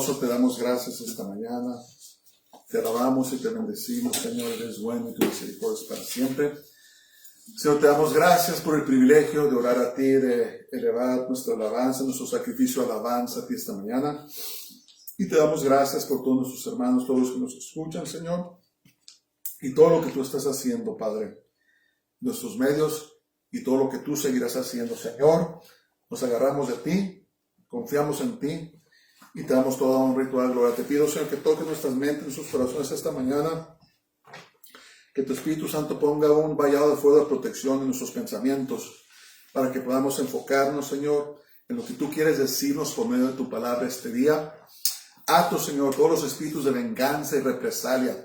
Todopoderoso, te damos gracias esta mañana. Te alabamos y te bendecimos, Señor. Eres bueno y tu misericordia es para siempre. Señor, te damos gracias por el privilegio de orar a ti, de elevar nuestra alabanza, nuestro sacrificio de alabanza a ti esta mañana. Y te damos gracias por todos nuestros hermanos, todos los que nos escuchan, Señor. Y todo lo que tú estás haciendo, Padre, nuestros medios y todo lo que tú seguirás haciendo, Señor. Nos agarramos de ti, confiamos en ti y te damos toda honra y toda gloria. Te pido, Señor, que toques nuestras mentes, nuestros corazones esta mañana, que tu Espíritu Santo ponga un vallado de fuego de protección en nuestros pensamientos, para que podamos enfocarnos, Señor, en lo que tú quieres decirnos por medio de tu palabra este día. Ato, Señor, todos los espíritus de venganza y represalia,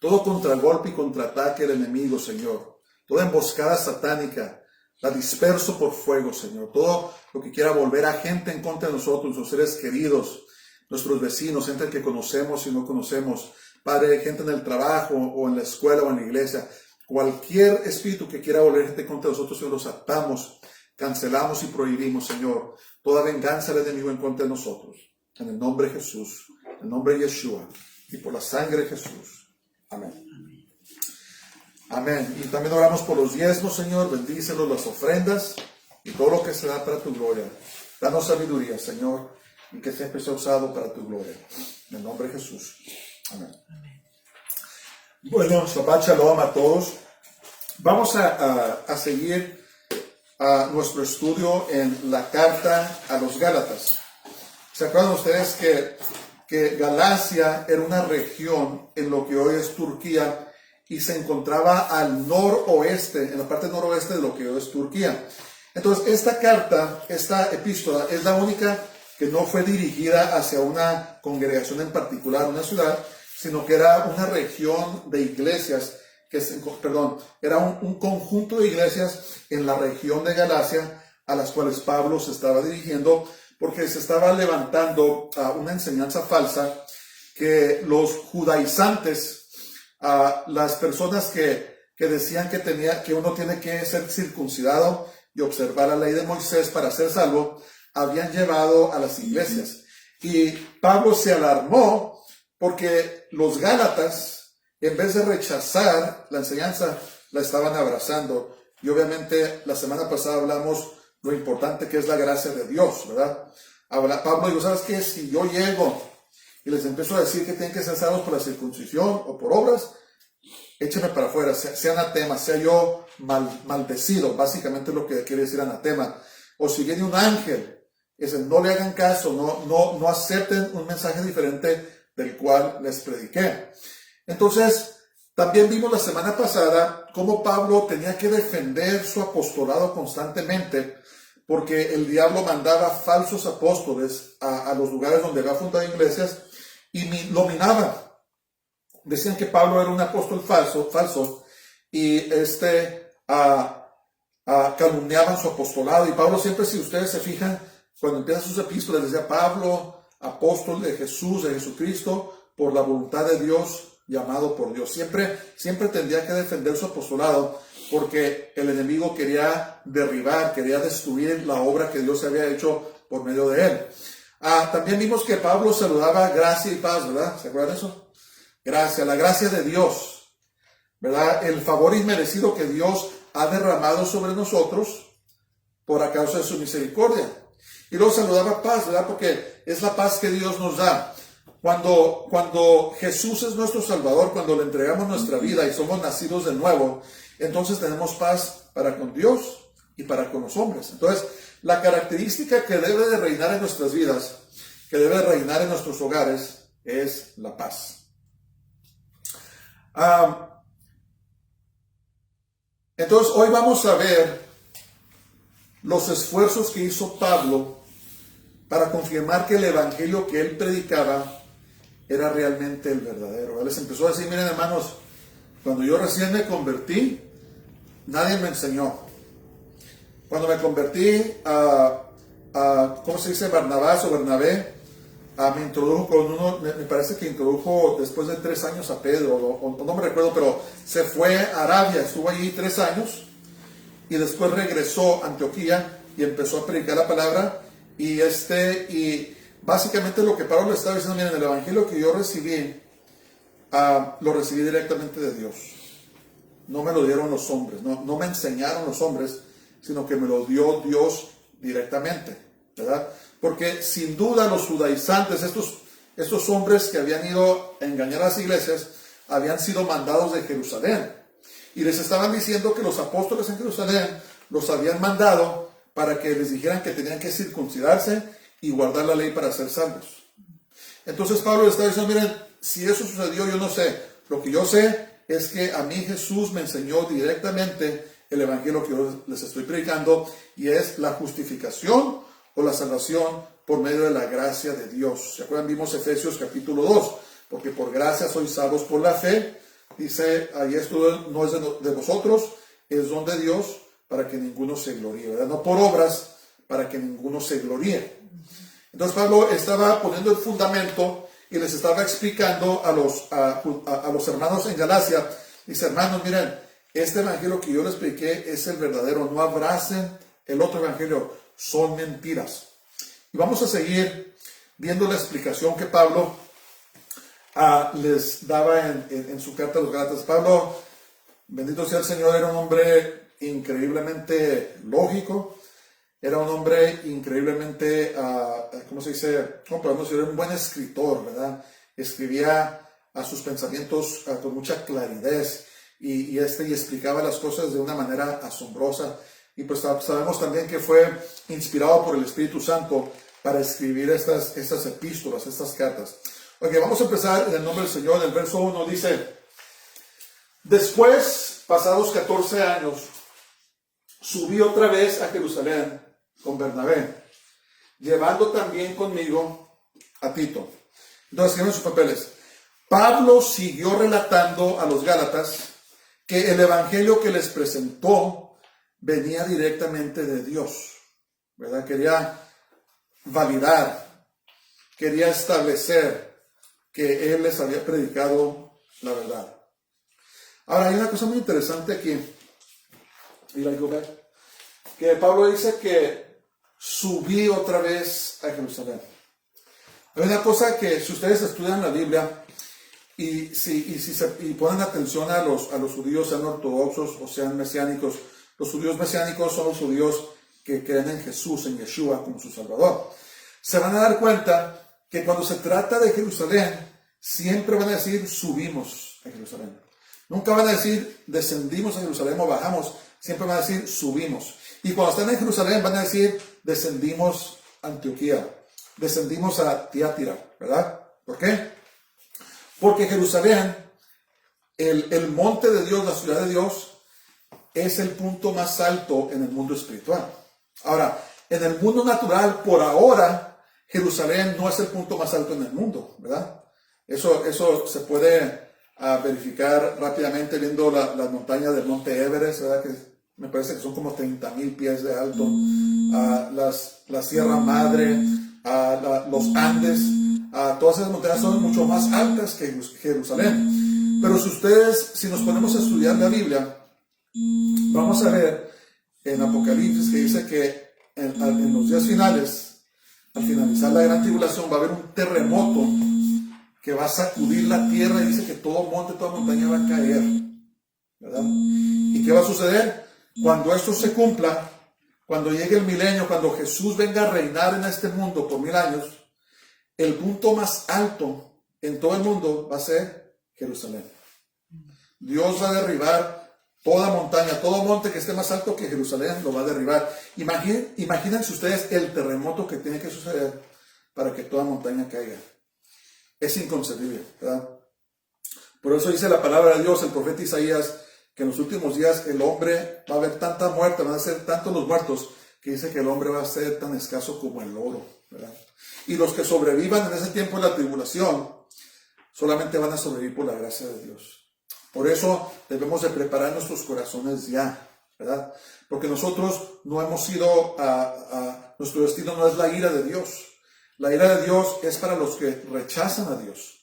todo contragolpe y contraataque del enemigo, Señor, toda emboscada satánica, la disperso por fuego, Señor. Todo lo que quiera volver a gente en contra de nosotros, nuestros seres queridos, nuestros vecinos, gente que conocemos y no conocemos, Padre, gente en el trabajo o en la escuela o en la iglesia, cualquier espíritu que quiera volver gente contra nosotros, Señor, los atamos, cancelamos y prohibimos, Señor, toda venganza del enemigo en contra de nosotros. En el nombre de Jesús, en el nombre de Yeshua y por la sangre de Jesús. Amén. Amén. Y también oramos por los diezmos, Señor. Bendícelos, las ofrendas y todo lo que se da para tu gloria. Danos sabiduría, Señor, y que siempre sea usado para tu gloria. En el nombre de Jesús. Amén. Bueno, Shabbat Shalom a todos. Vamos a seguir nuestro estudio en la carta a los Gálatas. ¿Se acuerdan ustedes que Galacia era una región en lo que hoy es Turquía y se encontraba al noroeste, en la parte noroeste de lo que hoy es Turquía? Entonces, esta carta, esta epístola, es la única que no fue dirigida hacia una congregación en particular, una ciudad, sino que era una región de iglesias, era un conjunto de iglesias en la región de Galacia a las cuales Pablo se estaba dirigiendo, porque se estaba levantando una enseñanza falsa que los judaizantes, las personas que decían que uno tiene que ser circuncidado y observar la ley de Moisés para ser salvo, habían llevado a las iglesias. Y Pablo se alarmó porque los Gálatas, en vez de rechazar la enseñanza, la estaban abrazando. Y obviamente la semana pasada hablamos lo importante que es la gracia de Dios, ¿verdad? Pablo dijo, ¿sabes qué? Si yo llego y les empiezo a decir que tienen que ser salvos por la circuncisión o por obras, écheme para afuera, sea anatema, sea yo maldecido, básicamente es lo que quiere decir anatema. O si viene un ángel, no le hagan caso, no acepten un mensaje diferente del cual les prediqué. Entonces, también vimos la semana pasada cómo Pablo tenía que defender su apostolado constantemente, porque el diablo mandaba falsos apóstoles a los lugares donde había fundado iglesias y lo minaban. Decían que Pablo era un apóstol falso y calumniaban su apostolado. Y Pablo siempre, si ustedes se fijan, cuando empiezan sus epístolas, decía Pablo, apóstol de Jesús, de Jesucristo, por la voluntad de Dios, llamado por Dios. Siempre tendría que defender su apostolado, porque el enemigo quería derribar, quería destruir la obra que Dios había hecho por medio de él. También vimos que Pablo saludaba gracia y paz, ¿verdad? ¿Se acuerdan de eso? Gracia, la gracia de Dios, ¿verdad? El favor inmerecido que Dios ha derramado sobre nosotros por a causa de su misericordia. Y luego saludaba paz, ¿verdad? Porque es la paz que Dios nos da. Cuando Jesús es nuestro Salvador, cuando le entregamos nuestra vida y somos nacidos de nuevo, entonces tenemos paz para con Dios y para con los hombres. Entonces, la característica que debe de reinar en nuestras vidas, que debe de reinar en nuestros hogares, es la paz. Entonces, hoy vamos a ver los esfuerzos que hizo Pablo para confirmar que el evangelio que él predicaba era realmente el verdadero. Él les empezó a decir, miren hermanos, cuando yo recién me convertí, nadie me enseñó. Cuando me convertí ¿cómo se dice? Barnabás o Bernabé, me introdujo con uno, me parece que introdujo después de 3 años a Pedro, o no me recuerdo, pero se fue a Arabia, estuvo allí 3 años, y después regresó a Antioquía y empezó a predicar la palabra, y Básicamente lo que Pablo le estaba diciendo, miren, el evangelio que yo recibí, lo recibí directamente de Dios. No me lo dieron los hombres, no me enseñaron los hombres, sino que me lo dio Dios directamente, ¿verdad? Porque sin duda los judaizantes, estos hombres que habían ido a engañar a las iglesias, habían sido mandados de Jerusalén. Y les estaban diciendo que los apóstoles en Jerusalén los habían mandado para que les dijeran que tenían que circuncidarse y guardar la ley para ser salvos. Entonces Pablo les estaba diciendo, miren, si eso sucedió, yo no sé. Lo que yo sé es que a mí Jesús me enseñó directamente el evangelio que yo les estoy predicando, y es la justificación o la salvación por medio de la gracia de Dios. ¿Se acuerdan? Vimos Efesios capítulo 2, porque por gracia sois salvos por la fe. Dice, ahí esto no es de vosotros, es don de Dios, para que ninguno se gloríe, ¿verdad? No por obras, para que ninguno se gloríe. Entonces Pablo estaba poniendo el fundamento y les estaba explicando a los hermanos en Galacia. Dice, hermanos, miren, este evangelio que yo les expliqué es el verdadero, no abracen el otro evangelio, son mentiras. Y vamos a seguir viendo la explicación que Pablo les daba en su carta a los Gálatas. Pablo, bendito sea el Señor, era un hombre increíblemente lógico, era un hombre increíblemente, ¿cómo se dice? ¿Cómo podemos decir? Era un buen escritor, ¿verdad? Escribía a sus pensamientos con mucha claridad y explicaba las cosas de una manera asombrosa. Y pues sabemos también que fue inspirado por el Espíritu Santo para escribir estas epístolas, estas cartas. Ok, vamos a empezar en el nombre del Señor. El verso 1 dice, después, pasados 14 años, subí otra vez a Jerusalén con Bernabé, llevando también conmigo a Tito. Entonces, escriben sus papeles. Pablo siguió relatando a los Gálatas que el evangelio que les presentó venía directamente de Dios, ¿verdad? Quería validar, quería establecer que él les había predicado la verdad. Ahora, hay una cosa muy interesante aquí, que Pablo dice que subí otra vez a Jerusalén. Hay una cosa que si ustedes estudian la Biblia y ponen atención a los judíos, sean ortodoxos o sean mesiánicos, los judíos mesiánicos son los judíos que creen en Jesús, en Yeshua como su Salvador. Se van a dar cuenta que cuando se trata de Jerusalén, siempre van a decir subimos a Jerusalén. Nunca van a decir descendimos a Jerusalén o bajamos, siempre van a decir subimos. Y cuando están en Jerusalén van a decir descendimos a Antioquía, descendimos a Tiatira, ¿verdad? ¿Por qué? Porque Jerusalén, el monte de Dios, la ciudad de Dios, es el punto más alto en el mundo espiritual. Ahora, en el mundo natural, por ahora, Jerusalén no es el punto más alto en el mundo, ¿verdad? Eso se puede verificar rápidamente viendo las montañas del monte Everest, ¿verdad? Que me parece que son como 30,000 pies de alto. La Sierra Madre, los Andes, todas esas montañas son mucho más altas que Jerusalén. Pero si nos ponemos a estudiar la Biblia, vamos a ver en Apocalipsis que dice que en los días finales, al finalizar la gran tribulación, va a haber un terremoto que va a sacudir la tierra y dice que todo monte, toda montaña va a caer, ¿verdad? ¿Y qué va a suceder? Cuando esto se cumpla, cuando llegue el milenio, cuando Jesús venga a reinar en este mundo por 1000 años, el punto más alto en todo el mundo va a ser Jerusalén. Dios va a derribar toda montaña, todo monte que esté más alto que Jerusalén lo va a derribar. Imagínense ustedes el terremoto que tiene que suceder para que toda montaña caiga. Es inconcebible, ¿verdad? Por eso dice la palabra de Dios, el profeta Isaías, que en los últimos días el hombre va a haber tanta muerte, van a ser tantos los muertos, que dice que el hombre va a ser tan escaso como el oro, ¿verdad? Y los que sobrevivan en ese tiempo de la tribulación, solamente van a sobrevivir por la gracia de Dios. Por eso debemos de preparar nuestros corazones ya, ¿verdad? Porque nosotros no hemos sido, nuestro destino no es la ira de Dios. La ira de Dios es para los que rechazan a Dios.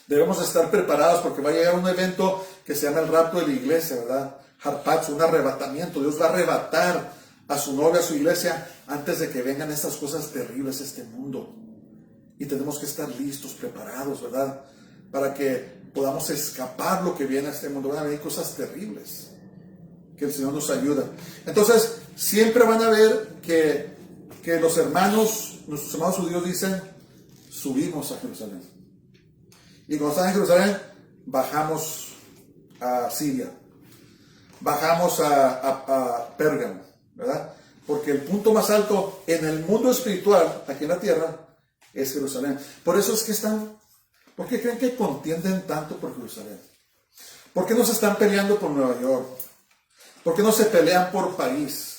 Debemos estar preparados porque va a llegar un evento que se llama el rapto de la iglesia, ¿verdad? Harpazo, un arrebatamiento. Dios va a arrebatar a su novia, a su iglesia, antes de que vengan estas cosas terribles a este mundo. Y tenemos que estar listos, preparados, ¿verdad? Para que podamos escapar lo que viene a este mundo. Van a venir cosas terribles. Que el Señor nos ayuda. Entonces, siempre van a ver que los hermanos, nuestros hermanos judíos dicen, subimos a Jerusalén. Y cuando están en Jerusalén, bajamos a Siria. Bajamos a Pérgamo, ¿verdad? Porque el punto más alto en el mundo espiritual, aquí en la tierra, es Jerusalén. Por eso es que ¿por qué creen que contienden tanto por Jerusalén? ¿Por qué no se están peleando por Nueva York? ¿Por qué no se pelean por París?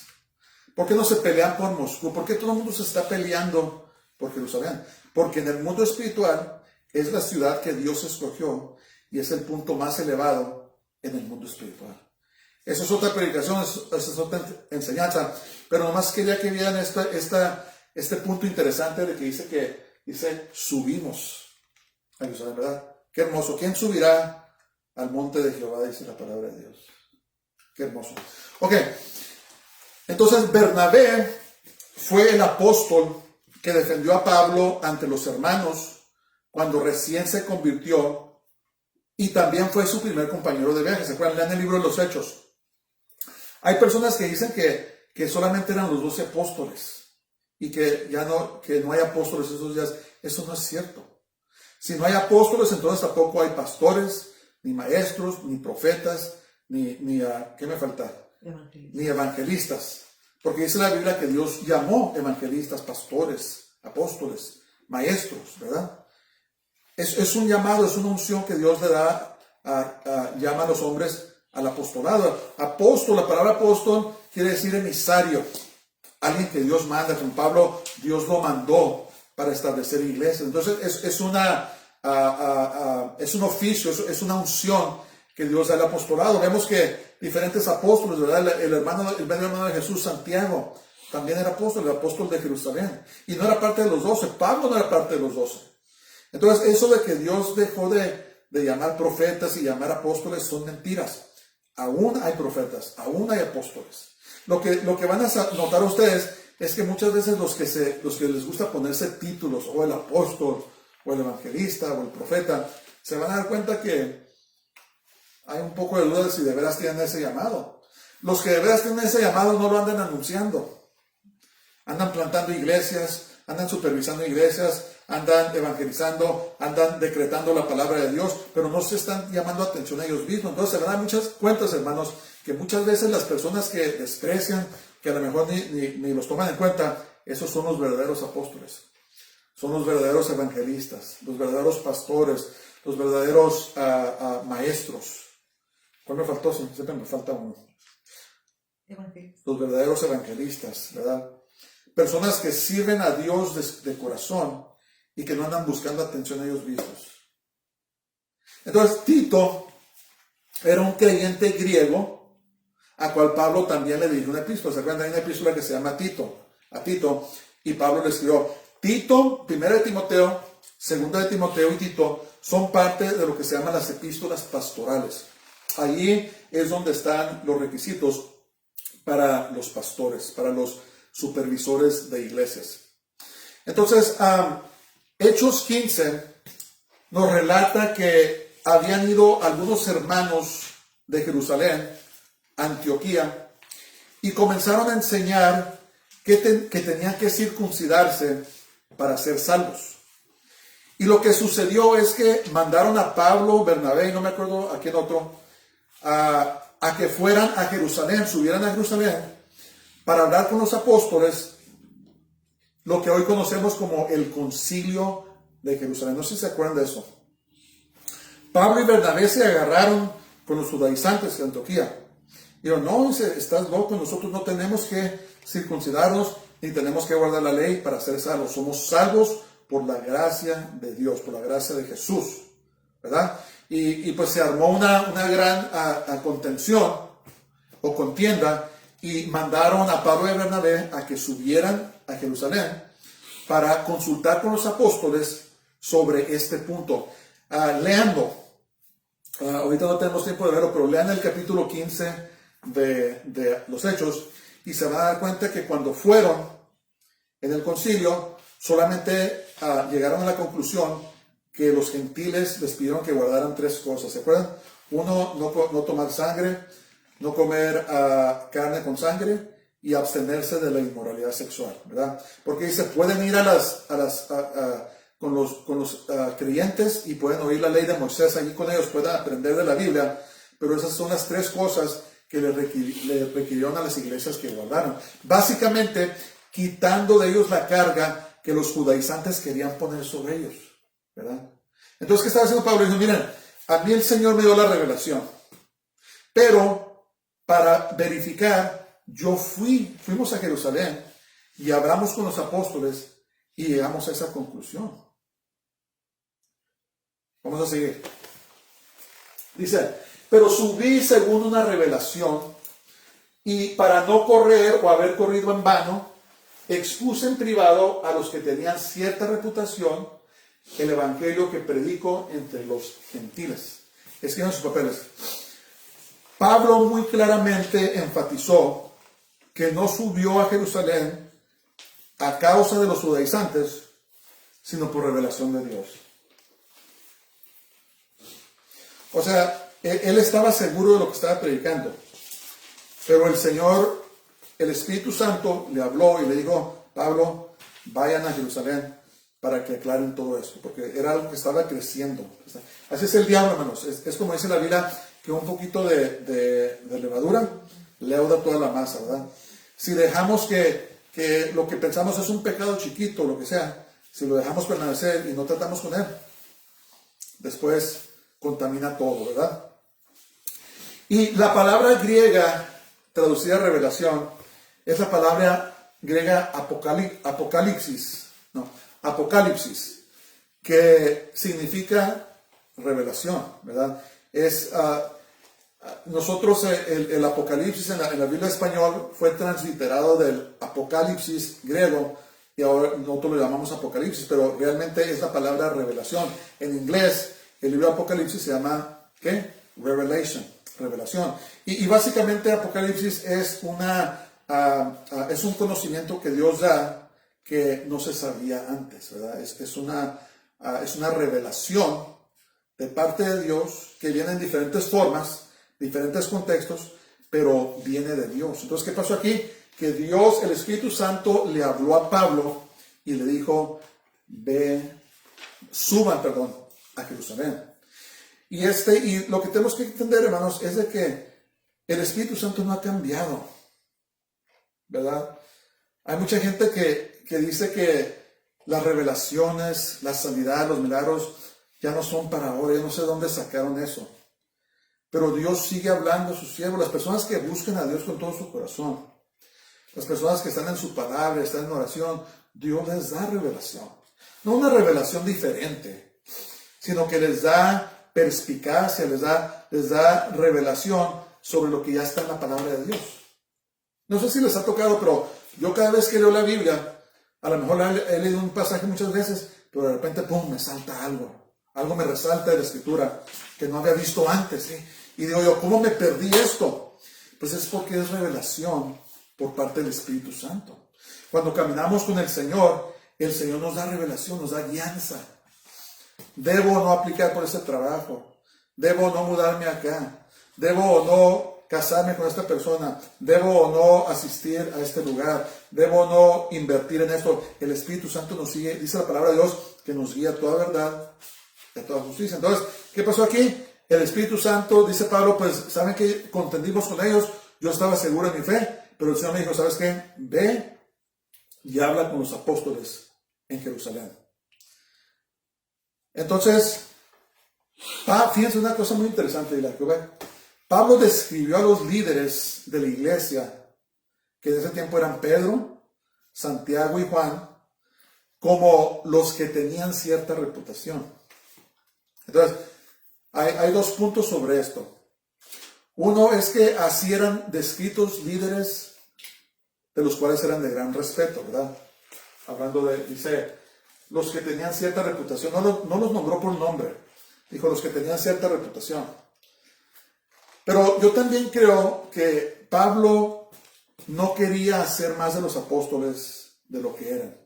¿Por qué no se pelean por Moscú? ¿Por qué todo el mundo se está peleando por Jerusalén? Porque en el mundo espiritual es la ciudad que Dios escogió y es el punto más elevado en el mundo espiritual. Eso es otra predicación, esa es otra enseñanza, pero nomás quería que vieran este punto interesante de que dice subimos a Jerusalén, ¿verdad? Qué hermoso. ¿Quién subirá al monte de Jehová? Dice la palabra de Dios. Qué hermoso. Ok, entonces Bernabé fue el apóstol que defendió a Pablo ante los hermanos cuando recién se convirtió y también fue su primer compañero de viaje. ¿Se acuerdan? Lean el libro de los Hechos. Hay personas que dicen que solamente eran los 12 apóstoles y que no hay apóstoles esos días. Eso no es cierto. Si no hay apóstoles, entonces tampoco hay pastores, ni maestros, ni profetas, ¿qué me falta? Ni evangelistas. Porque dice la Biblia que Dios llamó evangelistas, pastores, apóstoles, maestros, ¿verdad? Es un llamado, es una unción que Dios le da, llama a los hombres al apostolado. Apóstol, la palabra apóstol quiere decir emisario, alguien que Dios manda. Con Pablo, Dios lo mandó para establecer iglesias. Entonces es un oficio, es una unción que Dios da al apostolado. Vemos que diferentes apóstoles, ¿verdad? El medio hermano de Jesús, Santiago, también era apóstol, el apóstol de Jerusalén. Y no era parte de los 12. Pablo no era parte de los 12. Entonces, eso de que Dios dejó de llamar profetas y llamar apóstoles son mentiras. Aún hay profetas, aún hay apóstoles. Lo que van a notar ustedes es que muchas veces los que les gusta ponerse títulos, o el apóstol, o el evangelista, o el profeta, se van a dar cuenta que hay un poco de duda de si de veras tienen ese llamado. Los que de veras tienen ese llamado no lo andan anunciando. Andan plantando iglesias, andan supervisando iglesias, andan evangelizando, andan decretando la palabra de Dios, pero no se están llamando atención a ellos mismos. Entonces se van a dar muchas cuentas, hermanos, que muchas veces las personas que desprecian, que a lo mejor ni los toman en cuenta, esos son los verdaderos apóstoles. Son los verdaderos evangelistas, los verdaderos pastores, los verdaderos maestros. ¿Cuál me faltó? Siempre me falta uno. Los verdaderos evangelistas, ¿verdad? Personas que sirven a Dios de corazón y que no andan buscando atención a ellos mismos. Entonces, Tito era un creyente griego a cual Pablo también le dirigió una epístola. ¿Se acuerdan? Hay una epístola que se llama a Tito, y Pablo le escribió. Tito, 1 de Timoteo, 2 de Timoteo y Tito son parte de lo que se llaman las epístolas pastorales. Allí es donde están los requisitos para los pastores, para los supervisores de iglesias. Entonces, Hechos 15 nos relata que habían ido algunos hermanos de Jerusalén, Antioquía, y comenzaron a enseñar que tenían que circuncidarse para ser salvos. Y lo que sucedió es que mandaron a Pablo, Bernabé, y no me acuerdo a quién otro, a que fueran a Jerusalén, subieran a Jerusalén, para hablar con los apóstoles, lo que hoy conocemos como el Concilio de Jerusalén. No sé si se acuerdan de eso. Pablo y Bernabé se agarraron con los judaizantes de Antioquía. Dijeron, no, estás loco, nosotros no tenemos que circuncidarnos, ni tenemos que guardar la ley para ser salvos. Somos salvos por la gracia de Dios, por la gracia de Jesús, ¿verdad? Y pues se armó una gran contención o contienda, y mandaron a Pablo y a Bernabé a que subieran a Jerusalén para consultar con los apóstoles sobre este punto. Leanlo. Ahorita no tenemos tiempo de verlo, pero lean el capítulo 15 de los Hechos, y se van a dar cuenta que cuando fueron en el concilio, solamente llegaron a la conclusión que los gentiles les pidieron que guardaran 3 cosas. ¿Se acuerdan? Uno, no tomar sangre, no comer carne con sangre y abstenerse de la inmoralidad sexual, ¿verdad? Porque dice, pueden ir con los creyentes y pueden oír la ley de Moisés allí con ellos, pueden aprender de la Biblia, pero esas son las 3 cosas que le requirieron a las iglesias que guardaran. Básicamente, quitando de ellos la carga que los judaizantes querían poner sobre ellos, ¿verdad? Entonces, ¿qué estaba haciendo Pablo? Dijo, miren, a mí el Señor me dio la revelación, pero para verificar, fuimos a Jerusalén y hablamos con los apóstoles y llegamos a esa conclusión. Vamos a seguir. Dice, pero subí según una revelación y para no correr o haber corrido en vano, expuse en privado a los que tenían cierta reputación el evangelio que predico entre los gentiles. Escriban sus papeles. Pablo muy claramente enfatizó que no subió a Jerusalén a causa de los judaizantes, sino por revelación de Dios. O sea, él estaba seguro de lo que estaba predicando, pero el Señor, el Espíritu Santo, le habló y le dijo, Pablo, vayan a Jerusalén para que aclaren todo esto, porque era algo que estaba creciendo. Así es el diablo, hermanos. Es como dice la Biblia, que un poquito de levadura leuda toda la masa, ¿verdad? Si dejamos que lo que pensamos es un pecado chiquito, lo que sea, si lo dejamos permanecer y no tratamos con él, después contamina todo, ¿verdad? Y la palabra griega traducida a revelación es la palabra griega apocalipsis, que significa revelación, ¿verdad? Nosotros el Apocalipsis en la Biblia español fue transliterado del Apocalipsis griego y ahora nosotros lo llamamos Apocalipsis, pero realmente es la palabra revelación. En inglés el libro de Apocalipsis se llama ¿qué? Revelation, revelación. Y básicamente Apocalipsis es un conocimiento que Dios da que no se sabía antes, ¿verdad? Es una revelación de parte de Dios que viene en diferentes formas, diferentes contextos, pero viene de Dios. Entonces, ¿qué pasó aquí? Que Dios, el Espíritu Santo, le habló a Pablo y le dijo, suban a Jerusalén. Y lo que tenemos que entender, hermanos, es de que el Espíritu Santo no ha cambiado, ¿verdad? Hay mucha gente que dice que las revelaciones, la sanidad, los milagros ya no son para ahora. Yo no sé dónde sacaron eso. Pero Dios sigue hablando a sus siervos, las personas que buscan a Dios con todo su corazón, las personas que están en su palabra, están en oración, Dios les da revelación. No una revelación diferente, sino que les da perspicacia, les da revelación sobre lo que ya está en la palabra de Dios. No sé si les ha tocado, pero yo cada vez que leo la Biblia, a lo mejor he leído un pasaje muchas veces, pero de repente, ¡pum!, me salta algo. Algo me resalta de la Escritura que no había visto antes, ¿sí? Y digo yo, ¿cómo me perdí esto? Pues es porque es revelación por parte del Espíritu Santo. Cuando caminamos con el Señor nos da revelación, nos da guianza. Debo o no aplicar por ese trabajo. Debo o no mudarme acá. Debo o no casarme con esta persona. Debo o no asistir a este lugar. Debo o no invertir en esto. El Espíritu Santo nos sigue, dice la palabra de Dios, que nos guía a toda verdad, a toda justicia. Entonces, ¿qué pasó aquí? El Espíritu Santo, dice Pablo, pues, ¿saben qué? Contendimos con ellos. Yo estaba seguro en mi fe, pero el Señor me dijo, ¿sabes qué? Ve y habla con los apóstoles en Jerusalén. Entonces, fíjense una cosa muy interesante, Pablo describió a los líderes de la iglesia, que en ese tiempo eran Pedro, Santiago y Juan, como los que tenían cierta reputación. Entonces, hay 2 puntos sobre esto. Uno es que así eran descritos líderes de los cuales eran de gran respeto, ¿verdad? Hablando dice, los que tenían cierta reputación, no los nombró por nombre, dijo los que tenían cierta reputación. Pero yo también creo que Pablo no quería hacer más de los apóstoles de lo que eran.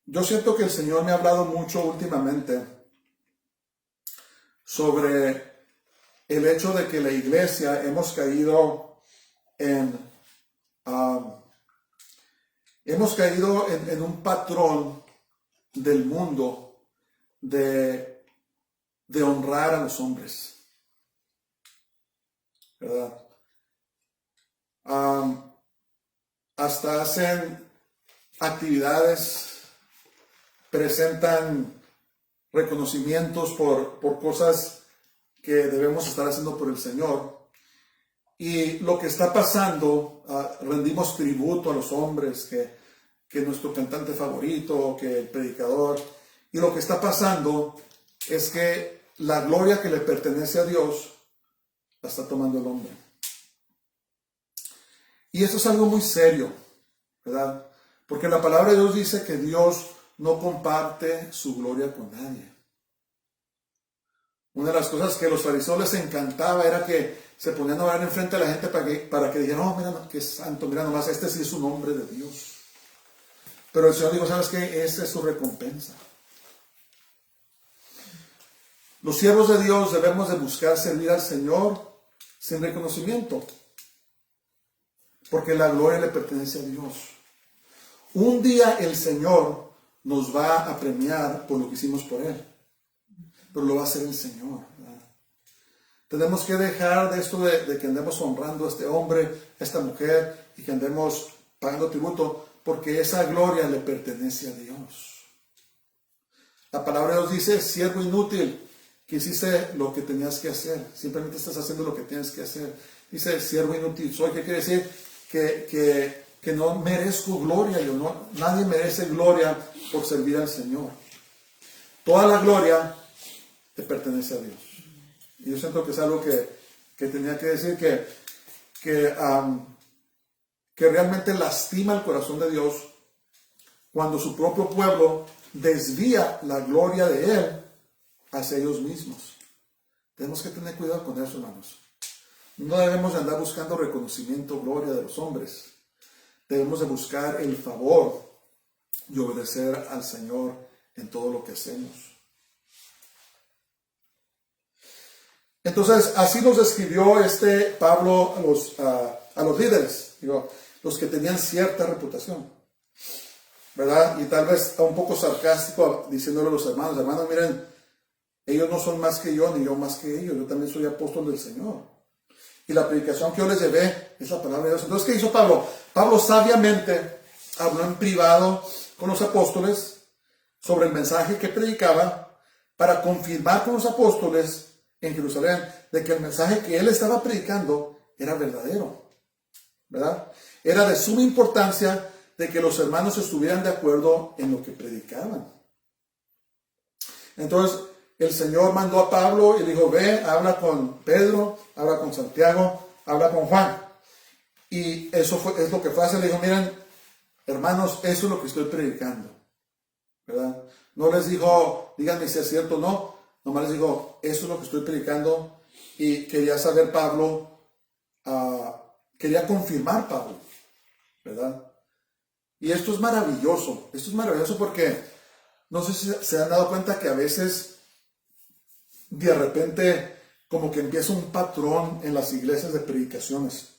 Yo siento que el Señor me ha hablado mucho últimamente sobre el hecho de que la iglesia hemos caído en un patrón del mundo de honrar a los hombres, ¿verdad? Hasta hacen actividades, presentan reconocimientos por cosas que debemos estar haciendo por el Señor. Y lo que está pasando, rendimos tributo a los hombres, que nuestro cantante favorito, que el predicador. Y lo que está pasando es que la gloria que le pertenece a Dios la está tomando el hombre. Y esto es algo muy serio, ¿verdad? Porque la palabra de Dios dice que Dios no comparte su gloria con nadie. Una de las cosas que a los fariseos les encantaba era que se ponían a orar enfrente de la gente para que dijeran, oh, mira, qué santo, mira nomás, este sí es un hombre de Dios. Pero el Señor dijo, ¿sabes qué? Esa es su recompensa. Los siervos de Dios debemos de buscar servir al Señor sin reconocimiento, porque la gloria le pertenece a Dios. Un día el Señor nos va a premiar por lo que hicimos por Él, pero lo va a hacer el Señor, ¿verdad? Tenemos que dejar de esto de que andemos honrando a este hombre, a esta mujer, y que andemos pagando tributo, porque esa gloria le pertenece a Dios. La palabra de Dios dice, siervo inútil, que hiciste lo que tenías que hacer, simplemente estás haciendo lo que tienes que hacer. Dice, siervo inútil soy, ¿qué quiere decir? Que no merezco gloria, nadie merece gloria por servir al Señor. Toda la gloria te pertenece a Dios. Y yo siento que es algo que tenía que decir, que realmente lastima el corazón de Dios cuando su propio pueblo desvía la gloria de Él hacia ellos mismos. Tenemos que tener cuidado con eso, hermanos. No debemos de andar buscando reconocimiento, gloria de los hombres. Debemos de buscar el favor y obedecer al Señor en todo lo que hacemos. Entonces, así nos describió Pablo a los líderes, los que tenían cierta reputación, ¿verdad? Y tal vez un poco sarcástico, diciéndole a los hermanos, miren, ellos no son más que yo, ni yo más que ellos, yo también soy apóstol del Señor. Y la predicación que yo les llevé es la palabra de Dios. Entonces, ¿qué hizo Pablo? Pablo sabiamente habló en privado con los apóstoles sobre el mensaje que predicaba para confirmar con los apóstoles en Jerusalén de que el mensaje que él estaba predicando era verdadero, ¿verdad? Era de suma importancia de que los hermanos estuvieran de acuerdo en lo que predicaban. Entonces, el Señor mandó a Pablo y le dijo, ve, habla con Pedro, habla con Santiago, habla con Juan. Y eso es lo que fue a hacer. Le dijo, miren, hermanos, eso es lo que estoy predicando, ¿verdad? No les dijo, díganme si es cierto o no. Nomás les dijo, eso es lo que estoy predicando. Y quería saber Pablo, quería confirmar Pablo, ¿verdad? Y esto es maravilloso. Esto es maravilloso porque no sé si se han dado cuenta que a veces de repente como que empieza un patrón en las iglesias de predicaciones.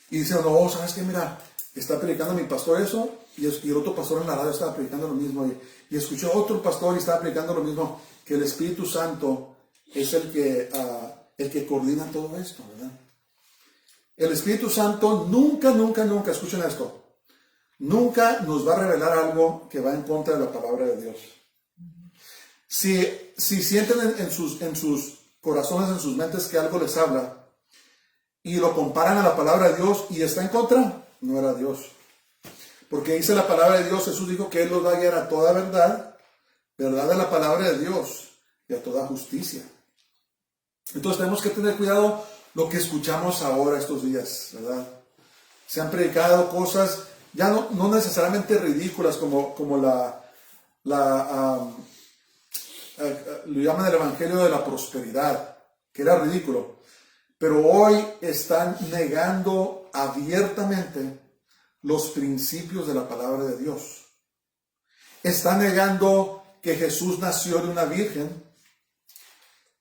Y dicen, no, ¿sabes qué? Mira, está predicando mi pastor eso, y el otro pastor en la radio estaba predicando lo mismo, y escuchó a otro pastor y estaba predicando lo mismo, que el Espíritu Santo es el que coordina todo esto, ¿verdad? El Espíritu Santo nunca, escuchen esto, nunca nos va a revelar algo que va en contra de la palabra de Dios. Si sienten en sus corazones, en sus mentes que algo les habla y lo comparan a la palabra de Dios y está en contra, no era Dios. Porque dice la palabra de Dios, Jesús dijo que Él los va a guiar a toda verdad, verdad de la palabra de Dios y a toda justicia. Entonces tenemos que tener cuidado lo que escuchamos ahora estos días, ¿verdad? Se han predicado cosas ya no necesariamente ridículas como lo llaman el evangelio de la prosperidad, que era ridículo. Pero hoy están negando abiertamente los principios de la palabra de Dios. Están negando que Jesús nació de una virgen.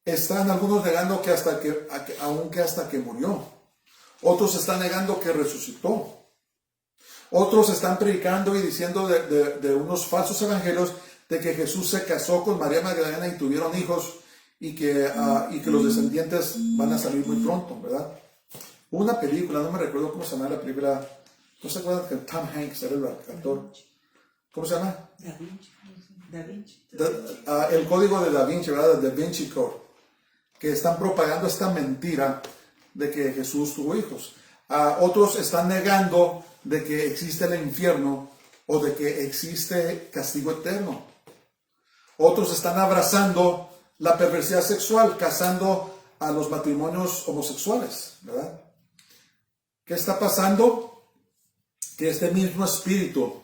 Están algunos negando que hasta que murió. Otros están negando que resucitó. Otros están predicando y diciendo de unos falsos evangelios de que Jesús se casó con María Magdalena y tuvieron hijos y que los descendientes van a salir muy pronto, ¿verdad? Una película, no me recuerdo cómo se llama la película, ¿no se acuerdan que Tom Hanks era el actor? ¿Cómo se llama? Da Vinci. El código de Da Vinci, ¿verdad? The Da Vinci Code, que están propagando esta mentira de que Jesús tuvo hijos. Otros están negando de que existe el infierno o de que existe castigo eterno. Otros están abrazando la perversidad sexual, casando a los matrimonios homosexuales, ¿verdad? ¿Qué está pasando? Que este mismo espíritu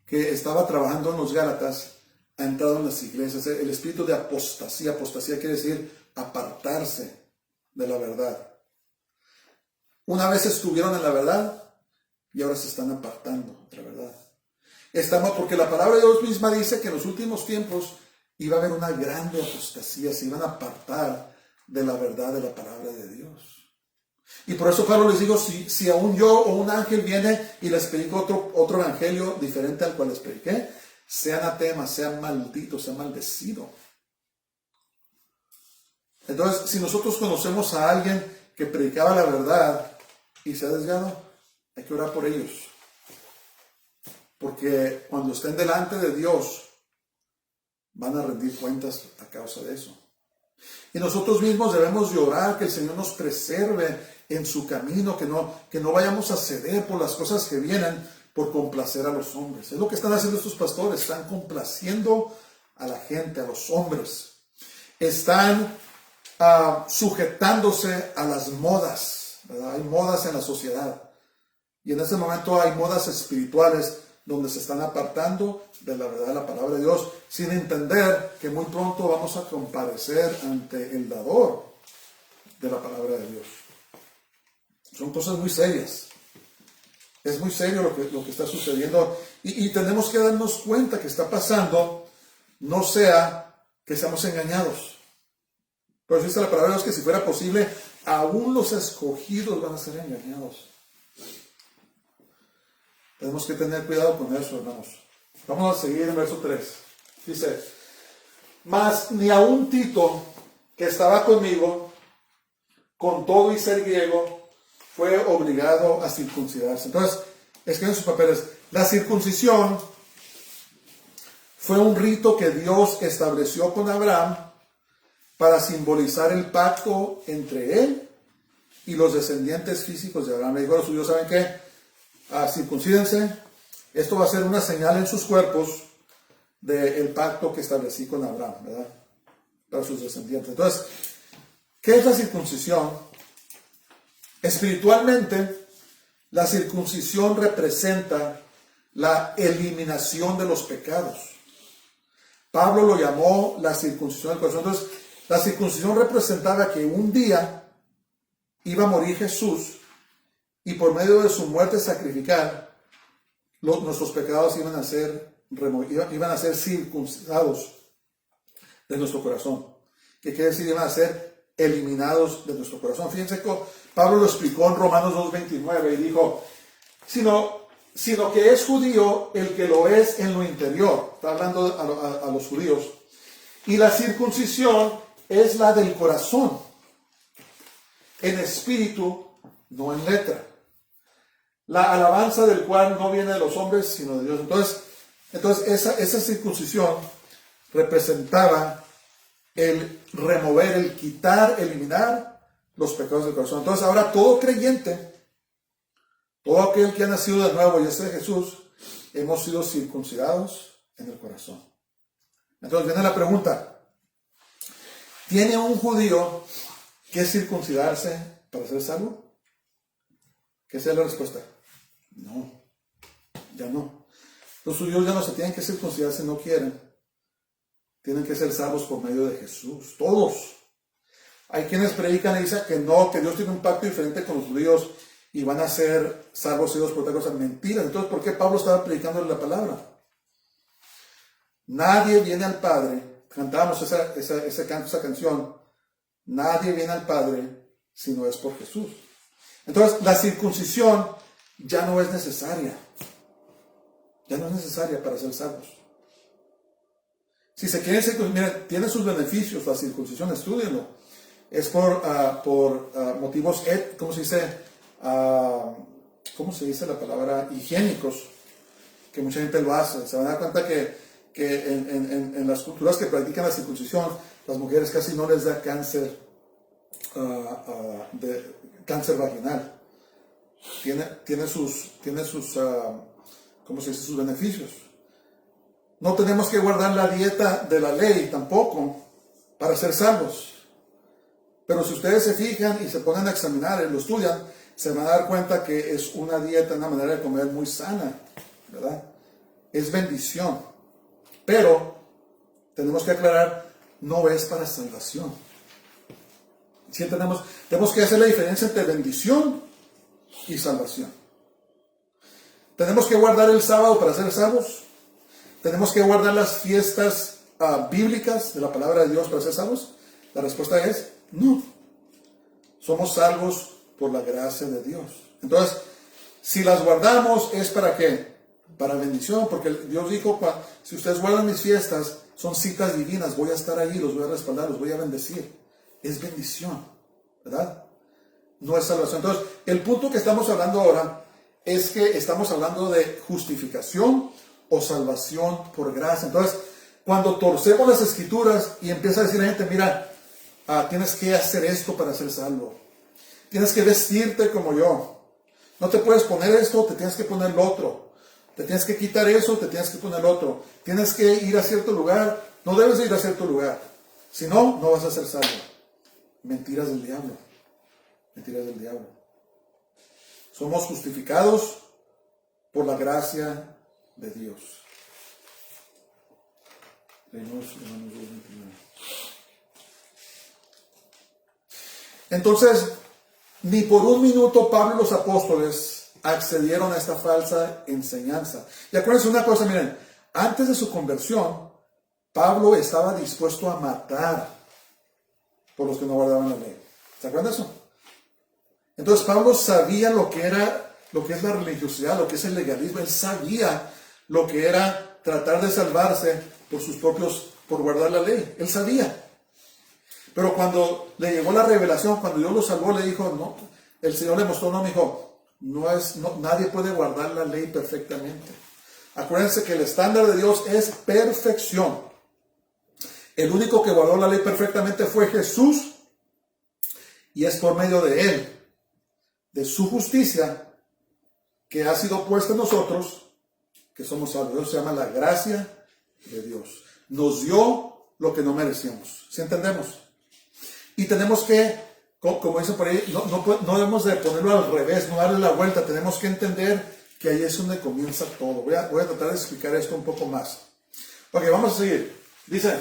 que estaba trabajando en los Gálatas ha entrado en las iglesias. El espíritu de apostasía. Apostasía quiere decir apartarse de la verdad. Una vez estuvieron en la verdad y ahora se están apartando de la verdad. Porque la palabra de Dios misma dice que en los últimos tiempos iba a haber una grande apostasía, se iban a apartar de la verdad de la palabra de Dios. Y por eso, Pablo, les digo, si aún yo o un ángel viene y les predico otro evangelio diferente al cual les prediqué, sea anatema, sea maldito, sea maldecido. Entonces, si nosotros conocemos a alguien que predicaba la verdad y se ha desviado, hay que orar por ellos. Porque cuando estén delante de Dios, van a rendir cuentas a causa de eso. Y nosotros mismos debemos de orar que el Señor nos preserve en su camino, que no vayamos a ceder por las cosas que vienen por complacer a los hombres. Es lo que están haciendo estos pastores, están complaciendo a la gente, a los hombres. Están sujetándose a las modas, ¿verdad? Hay modas en la sociedad. Y en este momento hay modas espirituales donde se están apartando de la verdad de la palabra de Dios, sin entender que muy pronto vamos a comparecer ante el dador de la palabra de Dios. Son cosas muy serias. Es muy serio lo que está sucediendo y tenemos que darnos cuenta que está pasando, no sea que seamos engañados. Pero dice la palabra de Dios que si fuera posible, aún los escogidos van a ser engañados. Tenemos que tener cuidado con eso, hermanos. Vamos a seguir en verso 3. Dice, mas ni aun Tito, que estaba conmigo, con todo y ser griego, fue obligado a circuncidarse. Entonces, escriben sus papeles. La circuncisión fue un rito que Dios estableció con Abraham para simbolizar el pacto entre él y los descendientes físicos de Abraham. Le dijo a los judíos, ¿saben qué? Circuncídense, esto va a ser una señal en sus cuerpos del pacto que establecí con Abraham, ¿verdad? Para sus descendientes. Entonces, ¿qué es la circuncisión? Espiritualmente, la circuncisión representa la eliminación de los pecados. Pablo lo llamó la circuncisión del corazón. Entonces, la circuncisión representaba que un día iba a morir Jesús y por medio de su muerte sacrificial, nuestros pecados iban a ser circuncidados de nuestro corazón. ¿Qué quiere decir? Iban a ser eliminados de nuestro corazón. Fíjense que Pablo lo explicó en Romanos 2:29 y dijo, sino que es judío el que lo es en lo interior. Está hablando a los judíos. Y la circuncisión es la del corazón, en espíritu, no en letra. La alabanza del cual no viene de los hombres, sino de Dios. Entonces esa circuncisión representaba el remover, el quitar, eliminar los pecados del corazón. Entonces ahora todo creyente, todo aquel que ha nacido de nuevo y es de Jesús, hemos sido circuncidados en el corazón. Entonces viene la pregunta, ¿tiene un judío que circuncidarse para ser salvo? ¿Qué sea la respuesta? No, ya no. Los judíos ya no se tienen que circuncidar si no quieren. Tienen que ser salvos por medio de Jesús, todos. Hay quienes predican y dicen que no, que Dios tiene un pacto diferente con los judíos y van a ser salvos ellos por otra cosa. Mentiras. Entonces, ¿por qué Pablo estaba predicando la palabra? Nadie viene al Padre. Cantábamos esa canción. Nadie viene al Padre si no es por Jesús. Entonces, la circuncisión ya no es necesaria. Ya no es necesaria para ser salvos. Si se quieren circuncidar, miren, tiene sus beneficios la circuncisión, estudienlo. Es por motivos, ¿cómo se dice? ¿Cómo se dice la palabra? Higiénicos, que mucha gente lo hace. Se van a dar cuenta que en las culturas que practican la circuncisión, las mujeres casi no les da cáncer, cáncer vaginal. Tiene sus ¿cómo se dice? Sus beneficios. No tenemos que guardar la dieta de la ley tampoco para ser salvos. Pero si ustedes se fijan y se ponen a examinar y lo estudian, se van a dar cuenta que es una dieta, una manera de comer muy sana, ¿verdad? Es bendición. Pero tenemos que aclarar, no es para salvación. Sí, tenemos que hacer la diferencia entre bendición y salvación. ¿Tenemos que guardar el sábado para ser salvos? ¿Tenemos que guardar las fiestas bíblicas de la palabra de Dios para ser salvos? La respuesta es no. Somos salvos por la gracia de Dios. Entonces, si las guardamos, ¿es para qué? Para bendición, porque Dios dijo, si ustedes guardan mis fiestas, son citas divinas, voy a estar ahí, los voy a respaldar, los voy a bendecir. Es bendición, ¿verdad? No es salvación. Entonces, el punto que estamos hablando ahora es que estamos hablando de justificación o salvación por gracia. Entonces, cuando torcemos las escrituras y empieza a decir la gente, mira, tienes que hacer esto para ser salvo. Tienes que vestirte como yo. No te puedes poner esto, te tienes que poner lo otro. Te tienes que quitar eso, te tienes que poner lo otro. Tienes que ir a cierto lugar. No debes de ir a cierto lugar. Si no, no vas a ser salvo. Mentiras del diablo. Mentiras del diablo. Somos justificados por la gracia de Dios. Entonces, ni por un minuto Pablo y los apóstoles accedieron a esta falsa enseñanza. Y acuérdense una cosa, miren, antes de su conversión, Pablo estaba dispuesto a matar por los que no guardaban la ley. ¿Se acuerdan de eso? Entonces Pablo sabía lo que es la religiosidad, lo que es el legalismo. Él sabía lo que era tratar de salvarse por guardar la ley. Él sabía. Pero cuando le llegó la revelación, cuando Dios lo salvó, le dijo, no, el Señor le mostró, me dijo, nadie puede guardar la ley perfectamente. Acuérdense que el estándar de Dios es perfección. El único que guardó la ley perfectamente fue Jesús, y es por medio de Él, de su justicia, que ha sido puesta en nosotros, que somos salvos. Eso se llama la gracia de Dios. Nos dio lo que no merecíamos. ¿Sí entendemos? Y tenemos que, como dicen por ahí, no debemos de ponerlo al revés, no darle la vuelta. Tenemos que entender que ahí es donde comienza todo. Voy a tratar de explicar esto un poco más. Ok, vamos a seguir. Dice,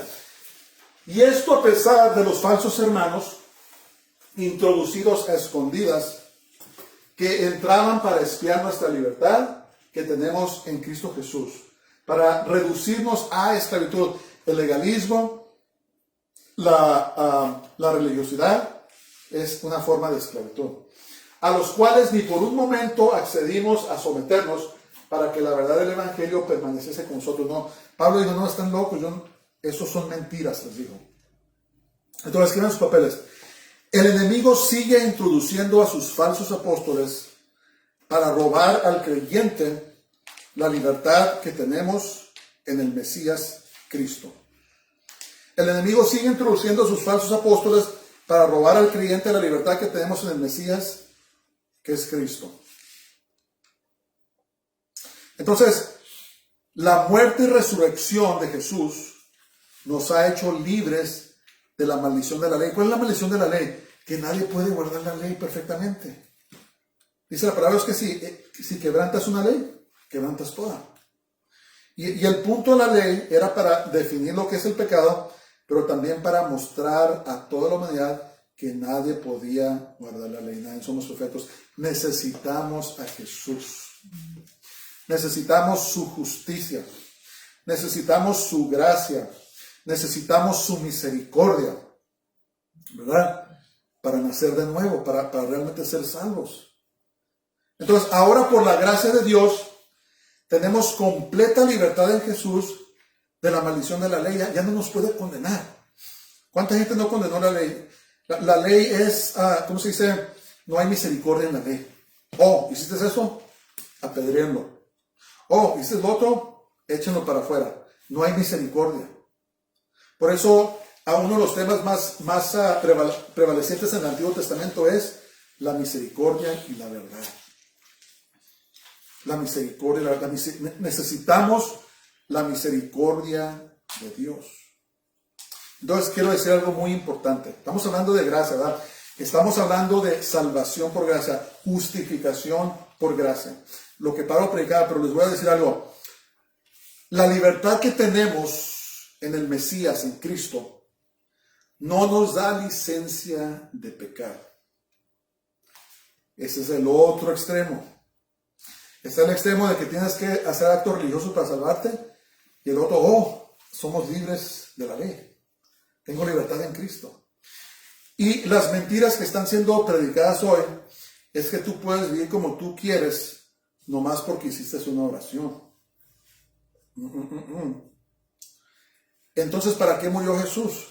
y esto a pesar de los falsos hermanos, introducidos a escondidas, que entraban para espiar nuestra libertad que tenemos en Cristo Jesús, para reducirnos a esclavitud. El legalismo, la religiosidad es una forma de esclavitud, a los cuales ni por un momento accedimos a someternos para que la verdad del Evangelio permaneciese con nosotros. No, Pablo dijo, no, están locos, esos son mentiras, les dijo. Entonces, escriban sus papeles. El enemigo sigue introduciendo a sus falsos apóstoles para robar al creyente la libertad que tenemos en el Mesías Cristo. El enemigo sigue introduciendo a sus falsos apóstoles para robar al creyente la libertad que tenemos en el Mesías, que es Cristo. Entonces, la muerte y resurrección de Jesús nos ha hecho libres de la maldición de la ley. ¿Cuál es la maldición de la ley? Que nadie puede guardar la ley perfectamente. Dice la palabra es que si quebrantas una ley, quebrantas toda. Y el punto de la ley era para definir lo que es el pecado, pero también para mostrar a toda la humanidad que nadie podía guardar la ley, nadie somos perfectos. Necesitamos a Jesús. Necesitamos su justicia. Necesitamos su gracia. Necesitamos su misericordia, ¿verdad? Para nacer de nuevo, para realmente ser salvos. Entonces, ahora por la gracia de Dios, tenemos completa libertad en Jesús de la maldición de la ley. Ya no nos puede condenar. ¿Cuánta gente no condenó la ley? La ley es, ¿cómo se dice? No hay misericordia en la ley. Oh, ¿hiciste eso? Apedréenlo. Oh, ¿hiciste lo otro? Échenlo para afuera. No hay misericordia. Por eso, uno de los temas más prevalecientes en el Antiguo Testamento es la misericordia y la verdad. La misericordia, necesitamos la misericordia de Dios. Entonces quiero decir algo muy importante. Estamos hablando de gracia, ¿verdad? Estamos hablando de salvación por gracia, justificación por gracia. Lo que Pablo predicaba, pero les voy a decir algo. La libertad que tenemos en el Mesías, en Cristo, no nos da licencia de pecar. Ese es el otro extremo. Está el extremo de que tienes que hacer actos religiosos para salvarte. Y el otro, somos libres de la ley. Tengo libertad en Cristo. Y las mentiras que están siendo predicadas hoy es que tú puedes vivir como tú quieres, nomás porque hiciste una oración. Entonces, ¿para qué murió Jesús?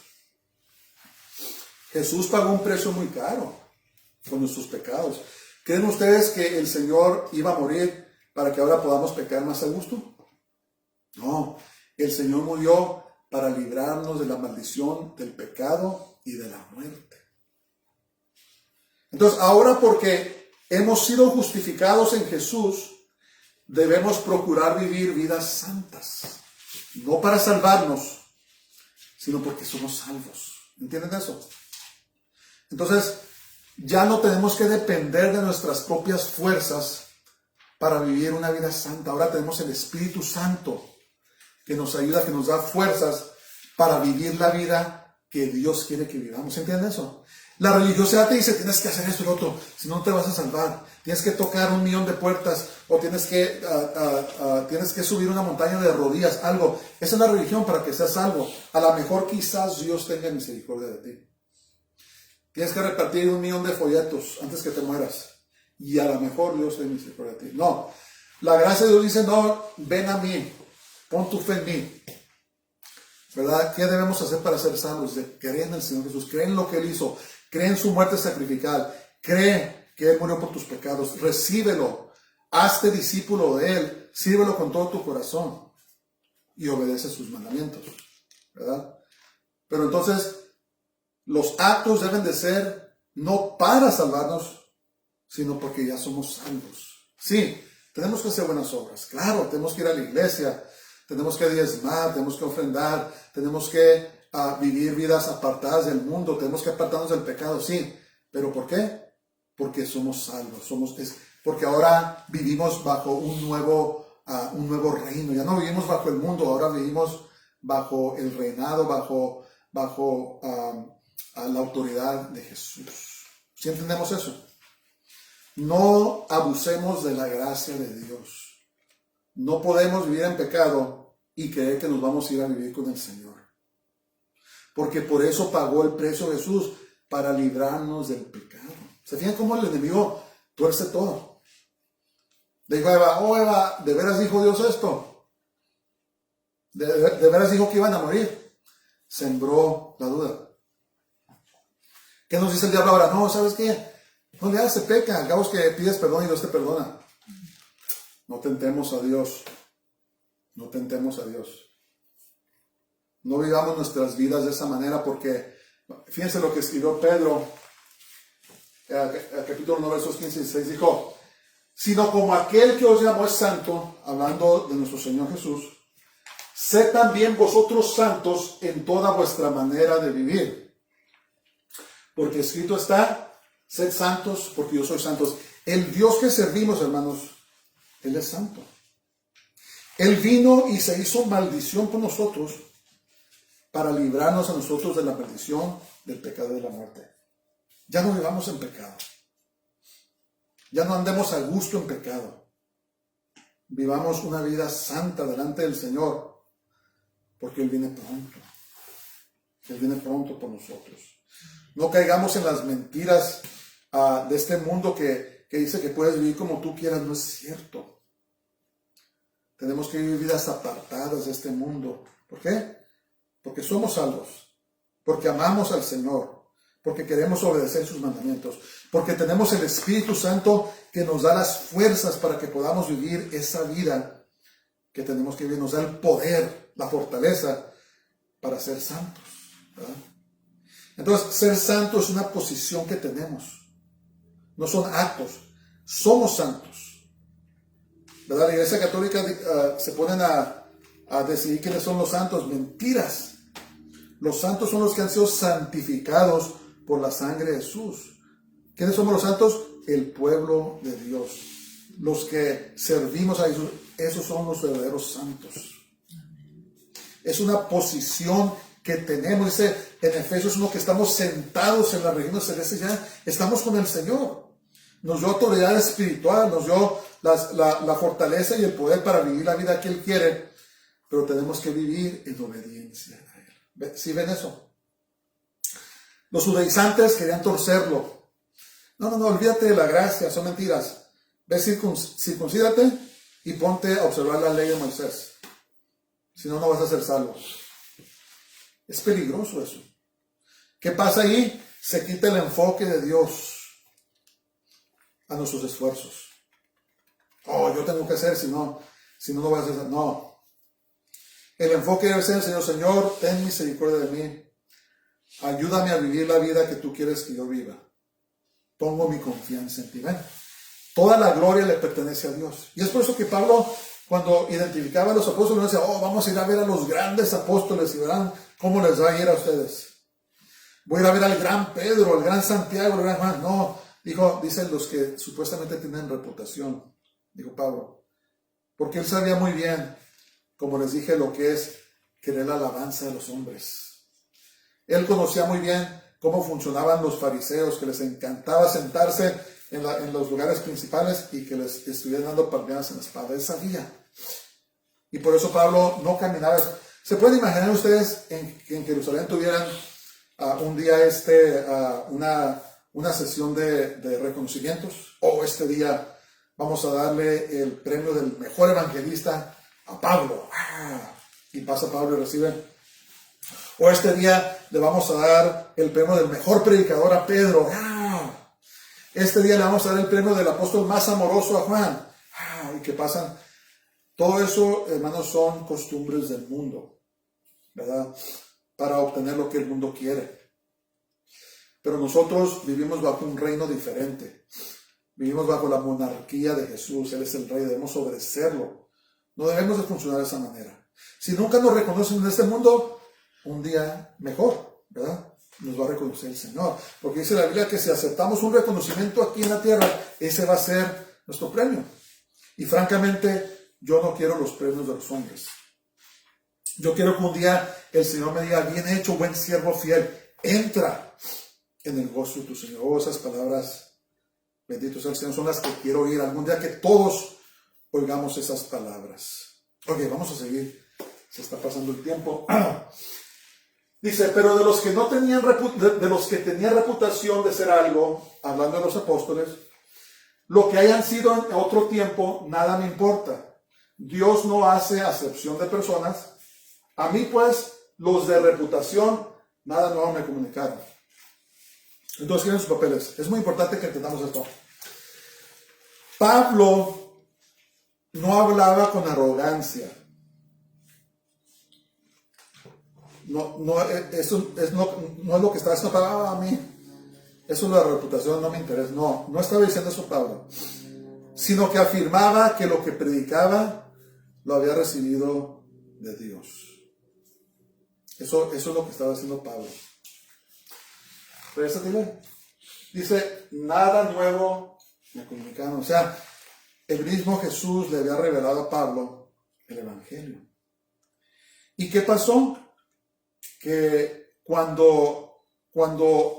Jesús pagó un precio muy caro por nuestros pecados. ¿Creen ustedes que el Señor iba a morir para que ahora podamos pecar más a gusto? No, el Señor murió para librarnos de la maldición del pecado y de la muerte. Entonces, ahora porque hemos sido justificados en Jesús, debemos procurar vivir vidas santas. No para salvarnos, sino porque somos salvos. ¿Entienden eso? Entonces, ya no tenemos que depender de nuestras propias fuerzas para vivir una vida santa. Ahora tenemos el Espíritu Santo que nos ayuda, que nos da fuerzas para vivir la vida que Dios quiere que vivamos. ¿Entienden eso? La religiosidad te dice, tienes que hacer esto y lo otro, si no, no te vas a salvar. Tienes que tocar 1,000,000 de puertas, o tienes que subir una montaña de rodillas, algo. Esa es la religión para que seas salvo. A lo mejor quizás Dios tenga misericordia de ti. Tienes que repartir 1,000,000 de folletos antes que te mueras. Y a lo mejor Dios tenga misericordia de ti. No, la gracia de Dios dice, no, ven a mí, pon tu fe en mí. ¿Verdad? ¿Qué debemos hacer para ser salvos? De creer en el Señor Jesús, cree en lo que Él hizo, cree en su muerte sacrificial, cree que Él murió por tus pecados, recíbelo, hazte discípulo de Él, sírvelo con todo tu corazón y obedece sus mandamientos, ¿verdad? Pero entonces, los actos deben de ser no para salvarnos, sino porque ya somos salvos. Sí, tenemos que hacer buenas obras, claro, tenemos que ir a la iglesia, tenemos que diezmar, tenemos que ofrendar, tenemos que vivir vidas apartadas del mundo, tenemos que apartarnos del pecado, sí. ¿Pero por qué? Porque somos salvos, porque ahora vivimos bajo un nuevo reino. Ya no vivimos bajo el mundo, ahora vivimos bajo el reinado, bajo la autoridad de Jesús. ¿Sí entendemos eso? No abusemos de la gracia de Dios. No podemos vivir en pecado y creer que nos vamos a ir a vivir con el Señor. Porque por eso pagó el precio Jesús, para librarnos del pecado. ¿Se fijan cómo el enemigo tuerce todo? Le dijo a Eva, oh Eva, ¿de veras dijo Dios esto? ¿De veras dijo que iban a morir? Sembró la duda. ¿Qué nos dice el diablo ahora? No, ¿sabes qué? No le hagas, se peca, hagamos que pides perdón y Dios te perdona. No tentemos a Dios. No tentemos a Dios. No vivamos nuestras vidas de esa manera porque, fíjense lo que escribió Pedro, capítulo 9, versos 15 y 16, dijo, sino como aquel que os llamó es santo, hablando de nuestro Señor Jesús, sed también vosotros santos en toda vuestra manera de vivir. Porque escrito está, sed santos porque yo soy santo. El Dios que servimos, hermanos, Él es santo. Él vino y se hizo maldición por nosotros para librarnos a nosotros de la maldición, del pecado y de la muerte. Ya no vivamos en pecado. Ya no andemos a gusto en pecado. Vivamos una vida santa delante del Señor, porque Él viene pronto. Él viene pronto por nosotros. No caigamos en las mentiras de este mundo que dice que puedes vivir como tú quieras. No es cierto. Tenemos que vivir vidas apartadas de este mundo. ¿Por qué? Porque somos salvos. Porque amamos al Señor. Porque queremos obedecer sus mandamientos. Porque tenemos el Espíritu Santo que nos da las fuerzas para que podamos vivir esa vida que tenemos que vivir. Nos da el poder, la fortaleza para ser santos, ¿verdad? Entonces, ser santo es una posición que tenemos. No son actos. Somos santos, ¿verdad? La Iglesia Católica se ponen a decidir quiénes son los santos. Mentiras. Los santos son los que han sido santificados por la sangre de Jesús. ¿Quiénes somos los santos? El pueblo de Dios. Los que servimos a Jesús, esos son los verdaderos santos. Es una posición que tenemos. Dice en Efesios 1 que estamos sentados en la región celeste, ya estamos con el Señor. Nos dio autoridad espiritual, nos dio la fortaleza y el poder para vivir la vida que Él quiere, pero tenemos que vivir en obediencia a Él. ¿Sí ven eso? Los judaizantes querían torcerlo. No, olvídate de la gracia, son mentiras. Ve, circuncídate y ponte a observar la ley de Moisés. Si no, no vas a ser salvo. Es peligroso eso. ¿Qué pasa ahí? Se quita el enfoque de Dios a nuestros esfuerzos. Oh, yo tengo que hacer, si no voy a hacer. No. El enfoque debe ser, Señor, ten misericordia de mí. Ayúdame a vivir la vida que tú quieres que yo viva. Pongo mi confianza en ti. ¿Ven? Toda la gloria le pertenece a Dios. Y es por eso que Pablo, cuando identificaba a los apóstoles, decía, vamos a ir a ver a los grandes apóstoles y verán cómo les va a ir a ustedes. Voy a ir a ver al gran Pedro, al gran Santiago, al gran Juan. No, dicen los que supuestamente tienen reputación, dijo Pablo. Porque él sabía muy bien, como les dije, lo que es querer la alabanza de los hombres. Él conocía muy bien cómo funcionaban los fariseos, que les encantaba sentarse en los lugares principales y que les estuvieran dando palmeadas en la espalda. Él sabía. Y por eso Pablo no caminaba. ¿Se pueden imaginar ustedes que en Jerusalén tuvieran un día una sesión de reconocimientos? O este día vamos a darle el premio del mejor evangelista a Pablo. Y pasa Pablo y recibe. O este día le vamos a dar el premio del mejor predicador a Pedro. Este día le vamos a dar el premio del apóstol más amoroso a Juan. ¿Y qué pasan? Todo eso, hermanos, son costumbres del mundo, ¿verdad? Para obtener lo que el mundo quiere. Pero nosotros vivimos bajo un reino diferente. Vivimos bajo la monarquía de Jesús. Él es el rey, debemos obedecerlo. No debemos de funcionar de esa manera. Si nunca nos reconocen en este mundo, un día mejor, ¿verdad? Nos va a reconocer el Señor. Porque dice la Biblia que si aceptamos un reconocimiento aquí en la tierra, ese va a ser nuestro premio. Y francamente, yo no quiero los premios de los hombres. Yo quiero que un día el Señor me diga, bien hecho, buen siervo fiel, entra en el gozo de tu Señor. Esas palabras, bendito sea el Señor, son las que quiero oír. Algún día que todos oigamos esas palabras. Ok, vamos a seguir. Se está pasando el tiempo. Dice, pero de los que no tenían de los que tenían reputación de ser algo, hablando de los apóstoles, lo que hayan sido en otro tiempo, nada me importa. Dios no hace acepción de personas. A mí, pues, los de reputación, nada nuevo me comunicaron. Entonces, ¿quieren sus papeles? Es muy importante que entendamos esto. Pablo no hablaba con arrogancia. No es lo que está haciendo Pablo. A mí, eso es la reputación, no me interesa. No estaba diciendo eso Pablo. Sino que afirmaba que lo que predicaba lo había recibido de Dios. Eso es lo que estaba haciendo Pablo. Dice, nada nuevo me comunicaron. O sea, el mismo Jesús le había revelado a Pablo el Evangelio. ¿Y qué pasó? Que cuando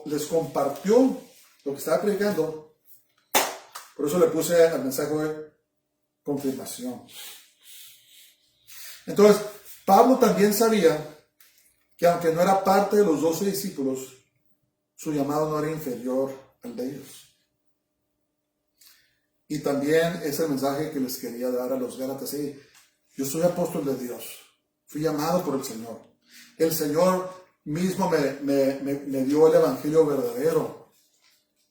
les compartió lo que estaba predicando. Por eso le puse al mensaje confirmación. Entonces, Pablo también sabía que aunque no era parte de los 12 discípulos, su llamado no era inferior al de ellos. Y también es el mensaje que les quería dar a los Gálatas. Sí, yo soy apóstol de Dios, fui llamado por el Señor. El Señor mismo me dio el evangelio verdadero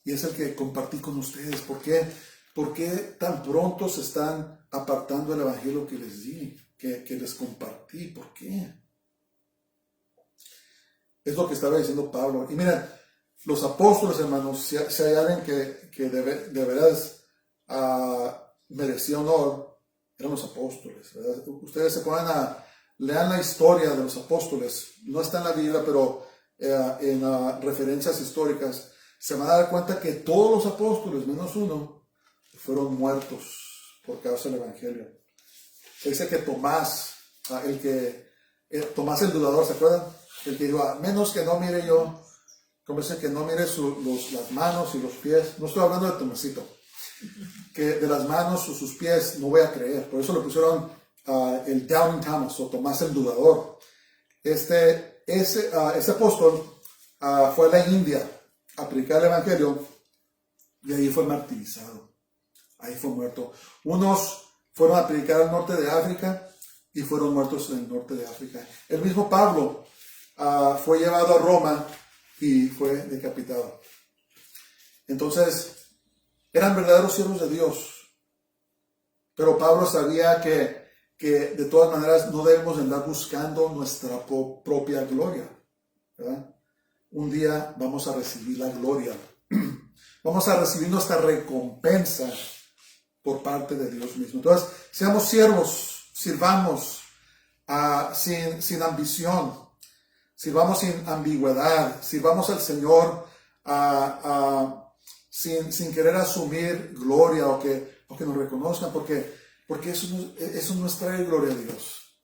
y es el que compartí con ustedes. ¿Por qué? ¿Por qué tan pronto se están apartando del evangelio que les di, que les compartí? ¿Por qué? Es lo que estaba diciendo Pablo. Y miren, los apóstoles, hermanos, si hay alguien que de veras merecía honor, eran los apóstoles, ¿verdad? Ustedes se ponen lean la historia de los apóstoles, no está en la Biblia, pero en referencias históricas, se van a dar cuenta que todos los apóstoles, menos uno, fueron muertos por causa del evangelio. Se dice que Tomás, Tomás el dudador, ¿se acuerdan? El que dijo, menos que no mire yo, como dice que no mire las manos y los pies, no estoy hablando de Tomasito, que de las manos o sus pies no voy a creer. Por eso le pusieron el Doubting Thomas o Tomás el dudador. Ese apóstol fue a la India a predicar el evangelio y ahí fue martirizado, ahí fue muerto. Unos fueron a predicar al norte de África y fueron muertos en el norte de África. El mismo Pablo fue llevado a Roma y fue decapitado. Entonces, eran verdaderos siervos de Dios. Pero Pablo sabía que de todas maneras no debemos andar buscando nuestra propia gloria, ¿verdad? Un día vamos a recibir la gloria. Vamos a recibir nuestra recompensa por parte de Dios mismo. Entonces, seamos siervos, sirvamos sin ambición, sirvamos sin ambigüedad, sirvamos al Señor sin querer asumir gloria o que nos reconozcan, porque eso no es traer gloria a Dios.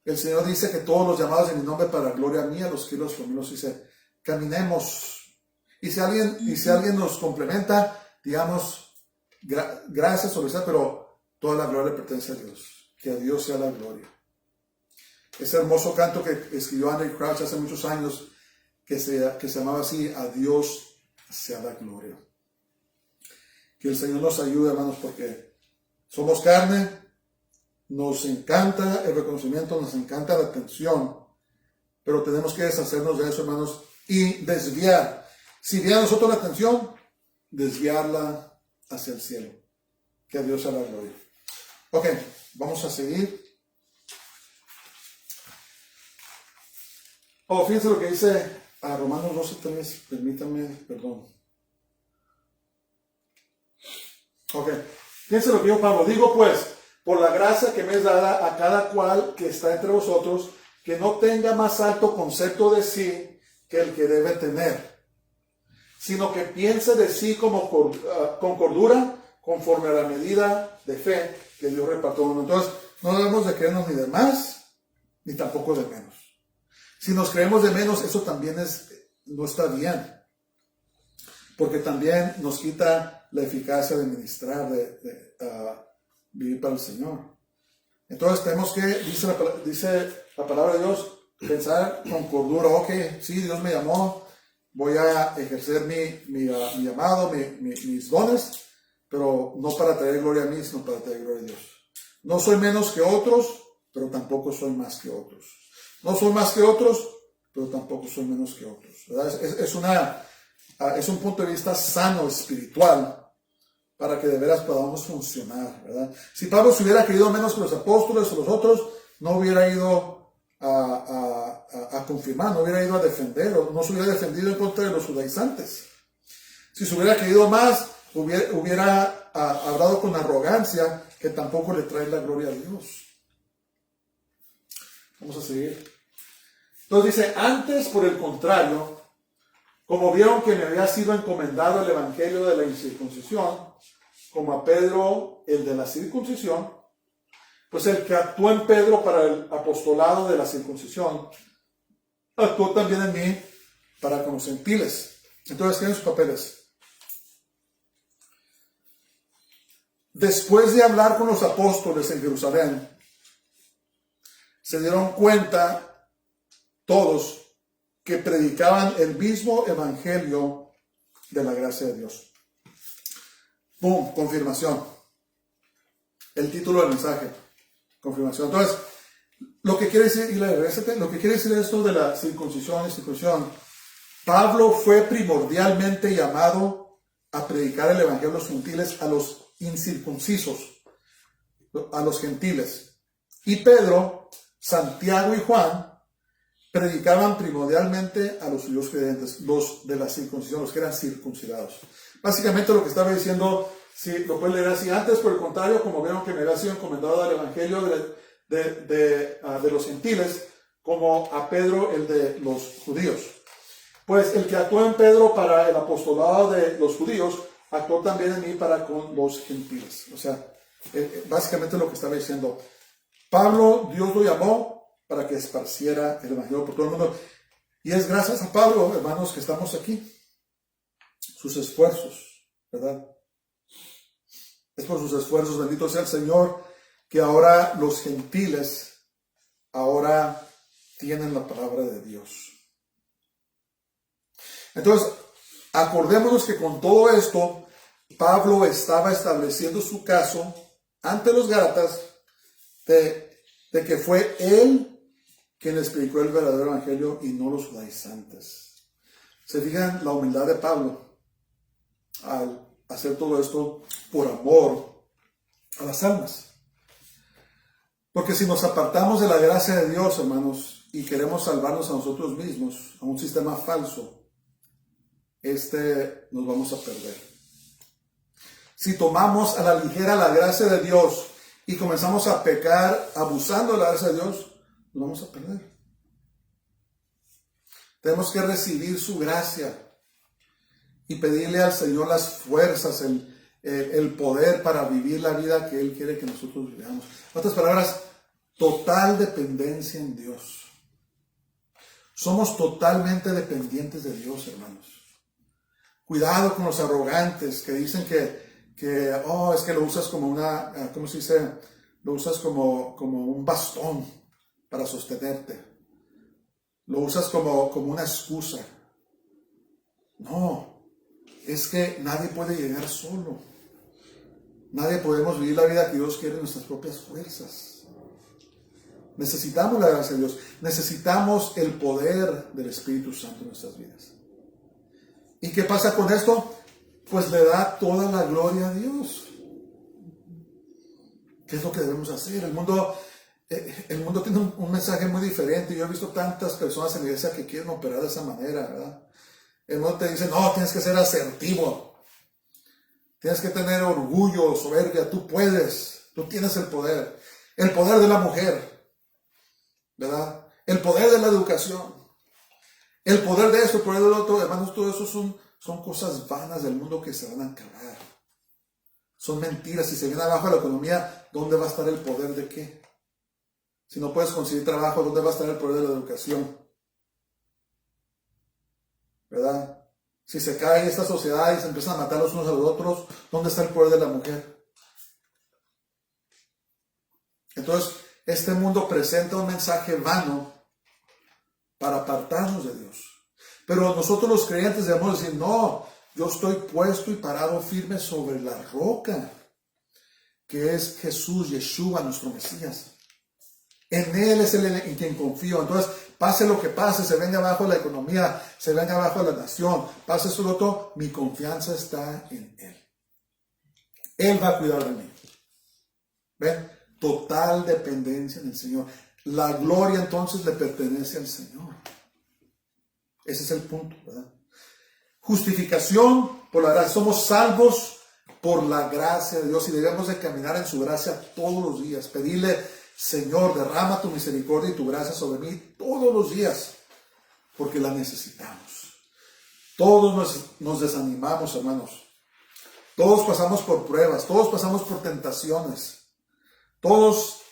El Señor dice que todos los llamados en mi nombre para gloria mía, los que los conmigo, dice, caminemos. Y si alguien nos complementa, digamos, gracias o lo que sea, pero toda la gloria le pertenece a Dios. Que a Dios sea la gloria. Ese hermoso canto que escribió Andy Crouch hace muchos años, que se llamaba así, a Dios sea la gloria. Que el Señor nos ayude, hermanos, porque somos carne, nos encanta el reconocimiento, nos encanta la atención, pero tenemos que deshacernos de eso, hermanos, y desviar. Si viene a nosotros la atención, desviarla hacia el cielo. Que a Dios sea la gloria. Ok, vamos a seguir. Fíjense lo que dice a Romanos 12:3, permítanme, perdón. Ok, fíjense lo que dijo Pablo. Digo pues, por la gracia que me es dada a cada cual que está entre vosotros, que no tenga más alto concepto de sí que el que debe tener, sino que piense de sí con cordura, conforme a la medida de fe que Dios repartió. Entonces, no debemos de creernos ni de más, ni tampoco de menos. Si nos creemos de menos, eso también no está bien, porque también nos quita la eficacia de ministrar, de vivir para el Señor. Entonces tenemos que, dice la palabra de Dios, pensar con cordura. Ok, sí, Dios me llamó, voy a ejercer mi llamado, mis dones, pero no para traer gloria a mí, sino para traer gloria a Dios. No soy menos que otros, pero tampoco soy más que otros. No soy más que otros, pero tampoco soy menos que otros, ¿verdad? Es un punto de vista sano, espiritual, para que de veras podamos funcionar, ¿verdad? Si Pablo se hubiera creído menos que los apóstoles o los otros, no hubiera ido a confirmar, no hubiera ido a defender, o no se hubiera defendido en contra de los judaizantes. Si se hubiera creído más, hubiera hablado con arrogancia, que tampoco le trae la gloria a Dios. Vamos a seguir. Entonces dice, antes por el contrario, como vieron que me había sido encomendado el evangelio de la incircuncisión, como a Pedro el de la circuncisión, pues el que actuó en Pedro para el apostolado de la circuncisión, actuó también en mí para con los gentiles. Entonces tienen sus papeles. después de hablar con los apóstoles en Jerusalén, se dieron cuenta todos que predicaban el mismo evangelio de la gracia de Dios. ¡Pum! Confirmación. El título del mensaje. Confirmación. Entonces, lo que quiere decir, lo que quiere decir esto de la circuncisión y circuncisión, Pablo fue primordialmente llamado a predicar el evangelio a los gentiles, a los incircuncisos, a los gentiles. Y Pedro, Santiago y Juan predicaban primordialmente a los judíos creyentes, los de la circuncisión, los que eran circuncidados. Básicamente lo que estaba diciendo, si lo pueden leer así, antes por el contrario, como vieron que me había sido encomendado al evangelio de los gentiles, como a Pedro el de los judíos. Pues el que actuó en Pedro para el apostolado de los judíos, actuó también en mí para con los gentiles. O sea, básicamente lo que estaba diciendo. Pablo, Dios lo llamó para que esparciera el evangelio por todo el mundo. Y es gracias a Pablo, hermanos, que estamos aquí. Sus esfuerzos, ¿verdad? Es por sus esfuerzos, bendito sea el Señor, que ahora los gentiles ahora tienen la palabra de Dios. Entonces, acordémonos que con todo esto, Pablo estaba estableciendo su caso ante los Gálatas de que fue él quien les predicó el verdadero evangelio y no los judaizantes. Se fijan la humildad de Pablo al hacer todo esto por amor a las almas. Porque si nos apartamos de la gracia de Dios, hermanos, y queremos salvarnos a nosotros mismos, a un sistema falso, nos vamos a perder. Si tomamos a la ligera la gracia de Dios y comenzamos a pecar abusando de la gracia de Dios, nos vamos a perder. Tenemos que recibir su gracia y pedirle al Señor las fuerzas, el poder para vivir la vida que Él quiere que nosotros vivamos. En otras palabras, total dependencia en Dios. Somos totalmente dependientes de Dios, hermanos. Cuidado con los arrogantes que dicen que es que lo usas como una, ¿cómo se dice? Lo usas como un bastón para sostenerte. Lo usas como una excusa. No, es que nadie puede llegar solo. Nadie podemos vivir la vida que Dios quiere en nuestras propias fuerzas. Necesitamos la gracia de Dios. Necesitamos el poder del Espíritu Santo en nuestras vidas. ¿Y qué pasa con esto? Pues le da toda la gloria a Dios. ¿Qué es lo que debemos hacer? El mundo tiene un mensaje muy diferente. Yo he visto tantas personas en la iglesia que quieren operar de esa manera, ¿verdad? El mundo te dice, no, tienes que ser asertivo. Tienes que tener orgullo, soberbia. Tú puedes. Tú tienes el poder. El poder de la mujer, ¿verdad? El poder de la educación. El poder de esto, el poder del otro, hermanos, todo eso son cosas vanas del mundo que se van a acabar. Son mentiras. Si se viene abajo la economía, ¿dónde va a estar el poder de qué? Si no puedes conseguir trabajo, ¿dónde va a estar el poder de la educación? ¿Verdad? Si se cae esta sociedad y se empiezan a matar los unos a los otros, ¿dónde está el poder de la mujer? Entonces, este mundo presenta un mensaje vano para apartarnos de Dios. Pero nosotros los creyentes debemos decir, no, yo estoy puesto y parado firme sobre la roca, que es Jesús, Yeshua, nuestro Mesías. En Él es el en quien confío. Entonces, pase lo que pase, se venga abajo la economía, se venga abajo la nación, pase eso otro, mi confianza está en Él. Él va a cuidar de mí. ¿Ven? Total dependencia en el Señor. La gloria entonces le pertenece al Señor. Ese es el punto, ¿verdad? Justificación por la gracia. Somos salvos por la gracia de Dios y debemos de caminar en su gracia todos los días. Pedirle, Señor, derrama tu misericordia y tu gracia sobre mí todos los días, porque la necesitamos. Todos nos desanimamos, hermanos. Todos pasamos por pruebas, todos pasamos por tentaciones. Todos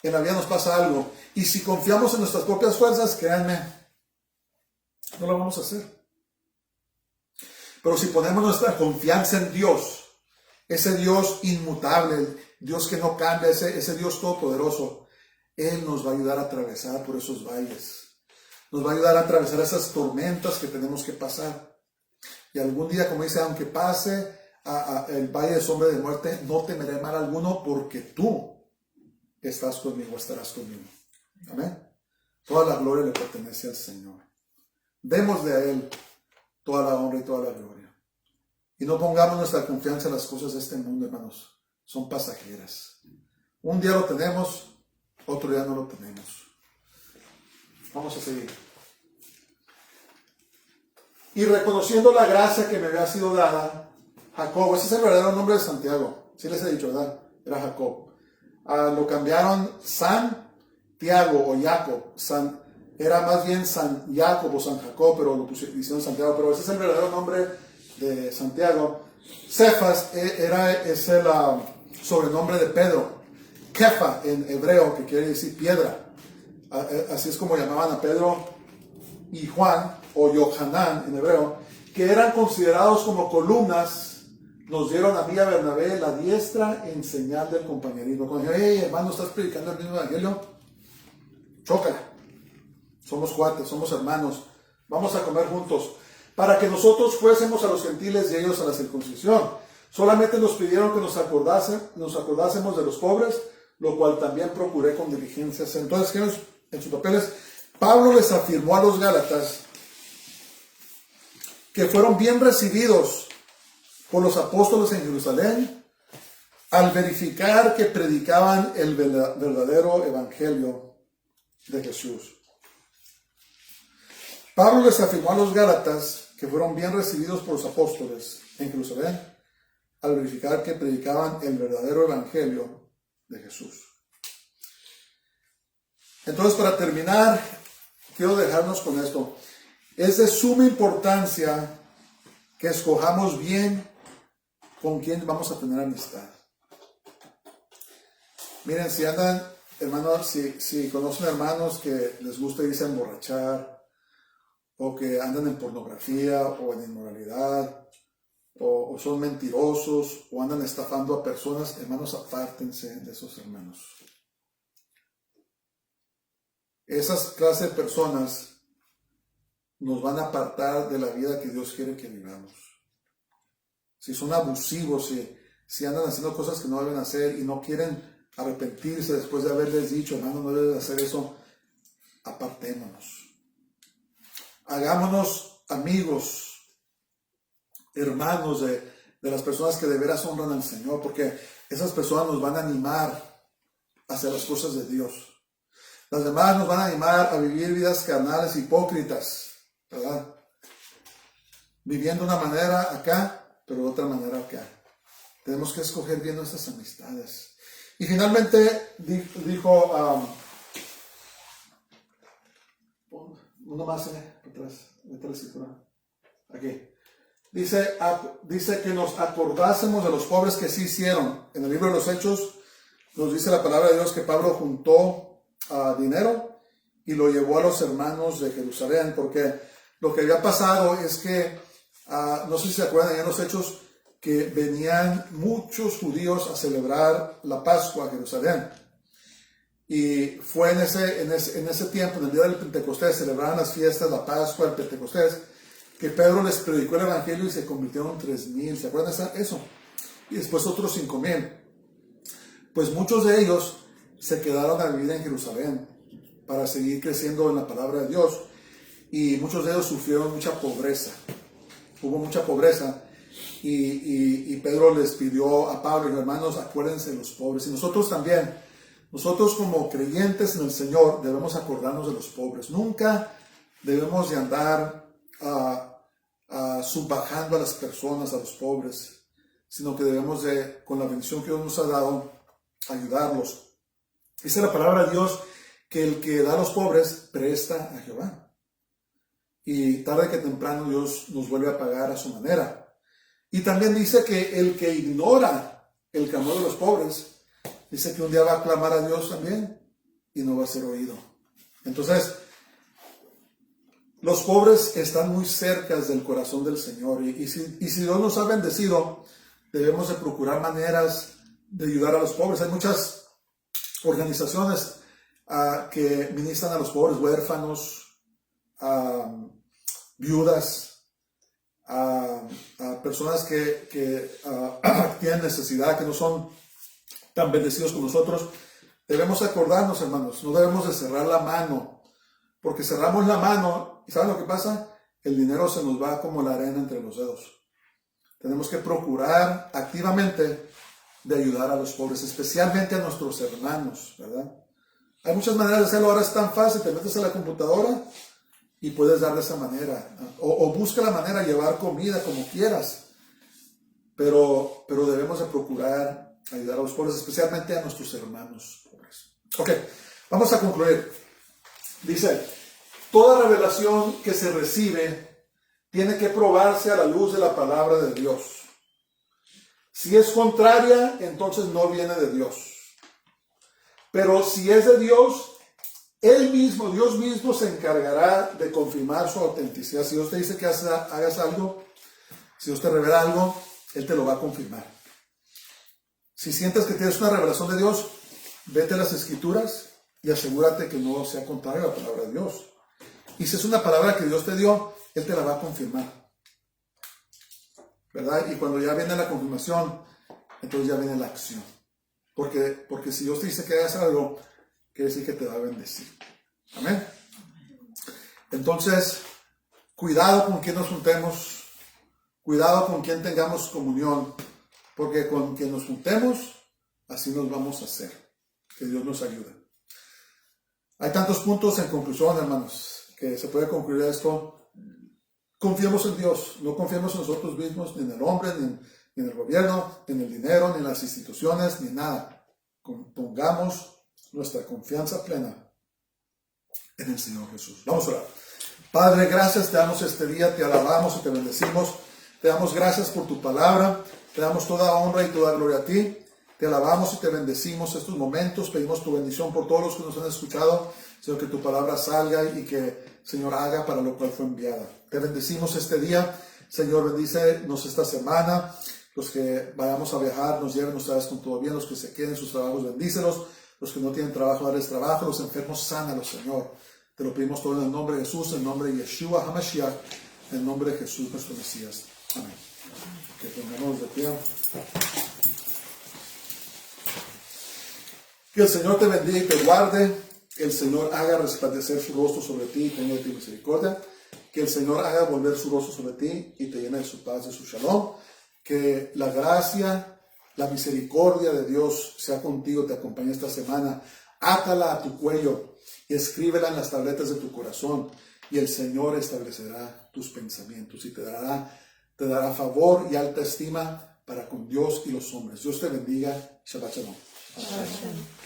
en la vida nos pasa algo. Y si confiamos en nuestras propias fuerzas, créanme, no lo vamos a hacer. Pero si ponemos nuestra confianza en Dios, ese Dios inmutable, el Dios que no cambia, ese Dios todopoderoso, Él nos va a ayudar a atravesar por esos valles. Nos va a ayudar a atravesar esas tormentas que tenemos que pasar. Y algún día, como dice, aunque pase el valle de sombra de muerte, no temeré mal alguno, porque tú estás conmigo, estarás conmigo. Amén. Toda la gloria le pertenece al Señor. Démosle a Él toda la honra y toda la gloria. Y no pongamos nuestra confianza en las cosas de este mundo, hermanos. Son pasajeras. Un día lo tenemos, otro día no lo tenemos. Vamos a seguir. Y reconociendo la gracia que me había sido dada, Jacob, ese es el verdadero nombre de Santiago. Sí les he dicho, ¿verdad? Era Jacob. Lo cambiaron Santiago o Jacob. Era más bien San Jacob o San Jacob, pero lo hicieron Santiago. Pero ese es el verdadero nombre de Santiago. Cefas es el sobrenombre de Pedro. Kefa en hebreo, que quiere decir piedra. Así es como llamaban a Pedro y Juan, o Yohanan en hebreo, que eran considerados como columnas. Nos dieron a mí, a Bernabé, la diestra en señal del compañerismo. Cuando dijeron, hey, hermano, ¿estás predicando el mismo evangelio? Chócala. Somos cuates, somos hermanos. Vamos a comer juntos. Para que nosotros fuésemos a los gentiles y ellos a la circuncisión. Solamente nos pidieron que nos acordásemos de los pobres, lo cual también procuré con diligencia. Entonces, en sus papeles, Pablo les afirmó a los Gálatas que fueron bien recibidos por los apóstoles en Jerusalén al verificar que predicaban el verdadero evangelio de Jesús. Pablo les afirmó a los Gálatas que fueron bien recibidos por los apóstoles en Jerusalén al verificar que predicaban el verdadero evangelio de Jesús. Entonces, para terminar, quiero dejarnos con esto. Es de suma importancia que escojamos bien con quién vamos a tener amistad. Miren, si andan, hermanos, si conocen hermanos que les gusta irse a emborrachar, o que andan en pornografía, o en inmoralidad, o son mentirosos, o andan estafando a personas, hermanos, apártense de esos hermanos. Esas clases de personas nos van a apartar de la vida que Dios quiere que vivamos. Si son abusivos, si andan haciendo cosas que no deben hacer y no quieren arrepentirse después de haberles dicho, hermano, no debes hacer eso, apartémonos. Hagámonos amigos, hermanos de las personas que de veras honran al Señor, porque esas personas nos van a animar hacia las cosas de Dios. Las demás nos van a animar a vivir vidas carnales hipócritas, ¿verdad? Viviendo de una manera acá, pero de otra manera acá. Tenemos que escoger bien nuestras amistades. Y finalmente dijo, uno más atrás, aquí. Dice que nos acordásemos de los pobres que sí hicieron. En el libro de los Hechos nos dice la palabra de Dios que Pablo juntó dinero y lo llevó a los hermanos de Jerusalén, porque lo que había pasado es que, no sé si se acuerdan, en los Hechos, que venían muchos judíos a celebrar la Pascua a Jerusalén. Y fue en ese tiempo, en el día del Pentecostés, celebraban las fiestas, la Pascua, el Pentecostés, que Pedro les predicó el Evangelio y se convirtieron en 3,000. ¿Se acuerdan de eso? Y después otros 5,000. Pues muchos de ellos se quedaron a vivir en Jerusalén para seguir creciendo en la palabra de Dios. Y muchos de ellos sufrieron mucha pobreza. Hubo mucha pobreza. Y Pedro les pidió a Pablo y hermanos, acuérdense de los pobres. Y nosotros también, nosotros como creyentes en el Señor, debemos acordarnos de los pobres. Nunca debemos de andar subbajando a las personas, a los pobres, sino que debemos de, con la bendición que Dios nos ha dado, ayudarlos. Dice la palabra de Dios que el que da a los pobres presta a Jehová. Y tarde que temprano Dios nos vuelve a pagar a su manera. Y también dice que el que ignora el clamor de los pobres, dice que un día va a clamar a Dios también y no va a ser oído. Entonces, los pobres están muy cerca del corazón del Señor. Y si Dios nos ha bendecido, debemos de procurar maneras de ayudar a los pobres. Hay muchas organizaciones que ministran a los pobres, huérfanos, viudas, a personas que tienen necesidad, que no son tan bendecidos como nosotros. Debemos acordarnos, hermanos, no debemos de cerrar la mano, porque cerramos la mano y ¿saben lo que pasa? El dinero se nos va como la arena entre los dedos. Tenemos que procurar activamente de ayudar a los pobres, especialmente a nuestros hermanos, ¿verdad? Hay muchas maneras de hacerlo. Ahora es tan fácil, te metes a la computadora y puedes dar de esa manera. O busca la manera de llevar comida como quieras. Pero debemos de procurar ayudar a los pobres, especialmente a nuestros hermanos pobres. Ok, vamos a concluir. Dice, toda revelación que se recibe tiene que probarse a la luz de la palabra de Dios. Si es contraria, entonces no viene de Dios. Pero si es de Dios, Dios mismo se encargará de confirmar su autenticidad. Si Dios te dice que hagas algo, si Dios te revela algo, Él te lo va a confirmar. Si sientes que tienes una revelación de Dios, vete a las Escrituras y asegúrate que no sea contraria a la palabra de Dios. Y si es una palabra que Dios te dio, Él te la va a confirmar, ¿verdad? Y cuando ya viene la confirmación, entonces ya viene la acción. Porque si Dios te dice que hagas algo, quiere decir que te va a bendecir. Amén. Entonces, cuidado con quien nos juntemos, cuidado con quien tengamos comunión, porque con quien nos juntemos, así nos vamos a hacer. Que Dios nos ayude. Hay tantos puntos en conclusión, hermanos, que se puede concluir esto. Confiemos en Dios, no confiemos en nosotros mismos, ni en el hombre, ni en el gobierno, ni en el dinero, ni en las instituciones, ni en nada. Pongamos nuestra confianza plena en el Señor Jesús. Vamos a orar. Padre, gracias, te damos este día, te alabamos y te bendecimos. Te damos gracias por tu palabra, te damos toda honra y toda gloria a ti. Te alabamos y te bendecimos estos momentos. Pedimos tu bendición por todos los que nos han escuchado. Señor, que tu palabra salga y que, Señor, haga para lo cual fue enviada. Te bendecimos este día. Señor, bendícenos esta semana. Los que vayamos a viajar, nos lleven ustedes con todo bien. Los que se queden en sus trabajos, bendícelos. Los que no tienen trabajo, darles trabajo. Los enfermos, sánalos, Señor. Te lo pedimos todo en el nombre de Jesús, en el nombre de Yeshua HaMashiach, en el nombre de Jesús, nuestro Mesías. Amén. Que pongamos de pie. Que el Señor te bendiga y te guarde. Que el Señor haga resplandecer su rostro sobre ti y tenga de ti misericordia. Que el Señor haga volver su rostro sobre ti y te llene de su paz, de su shalom. Que la gracia, la misericordia de Dios sea contigo, te acompañe esta semana. Átala a tu cuello y escríbela en las tabletas de tu corazón. Y el Señor establecerá tus pensamientos y te dará favor y alta estima para con Dios y los hombres. Dios te bendiga. Shabbat shalom. Amén.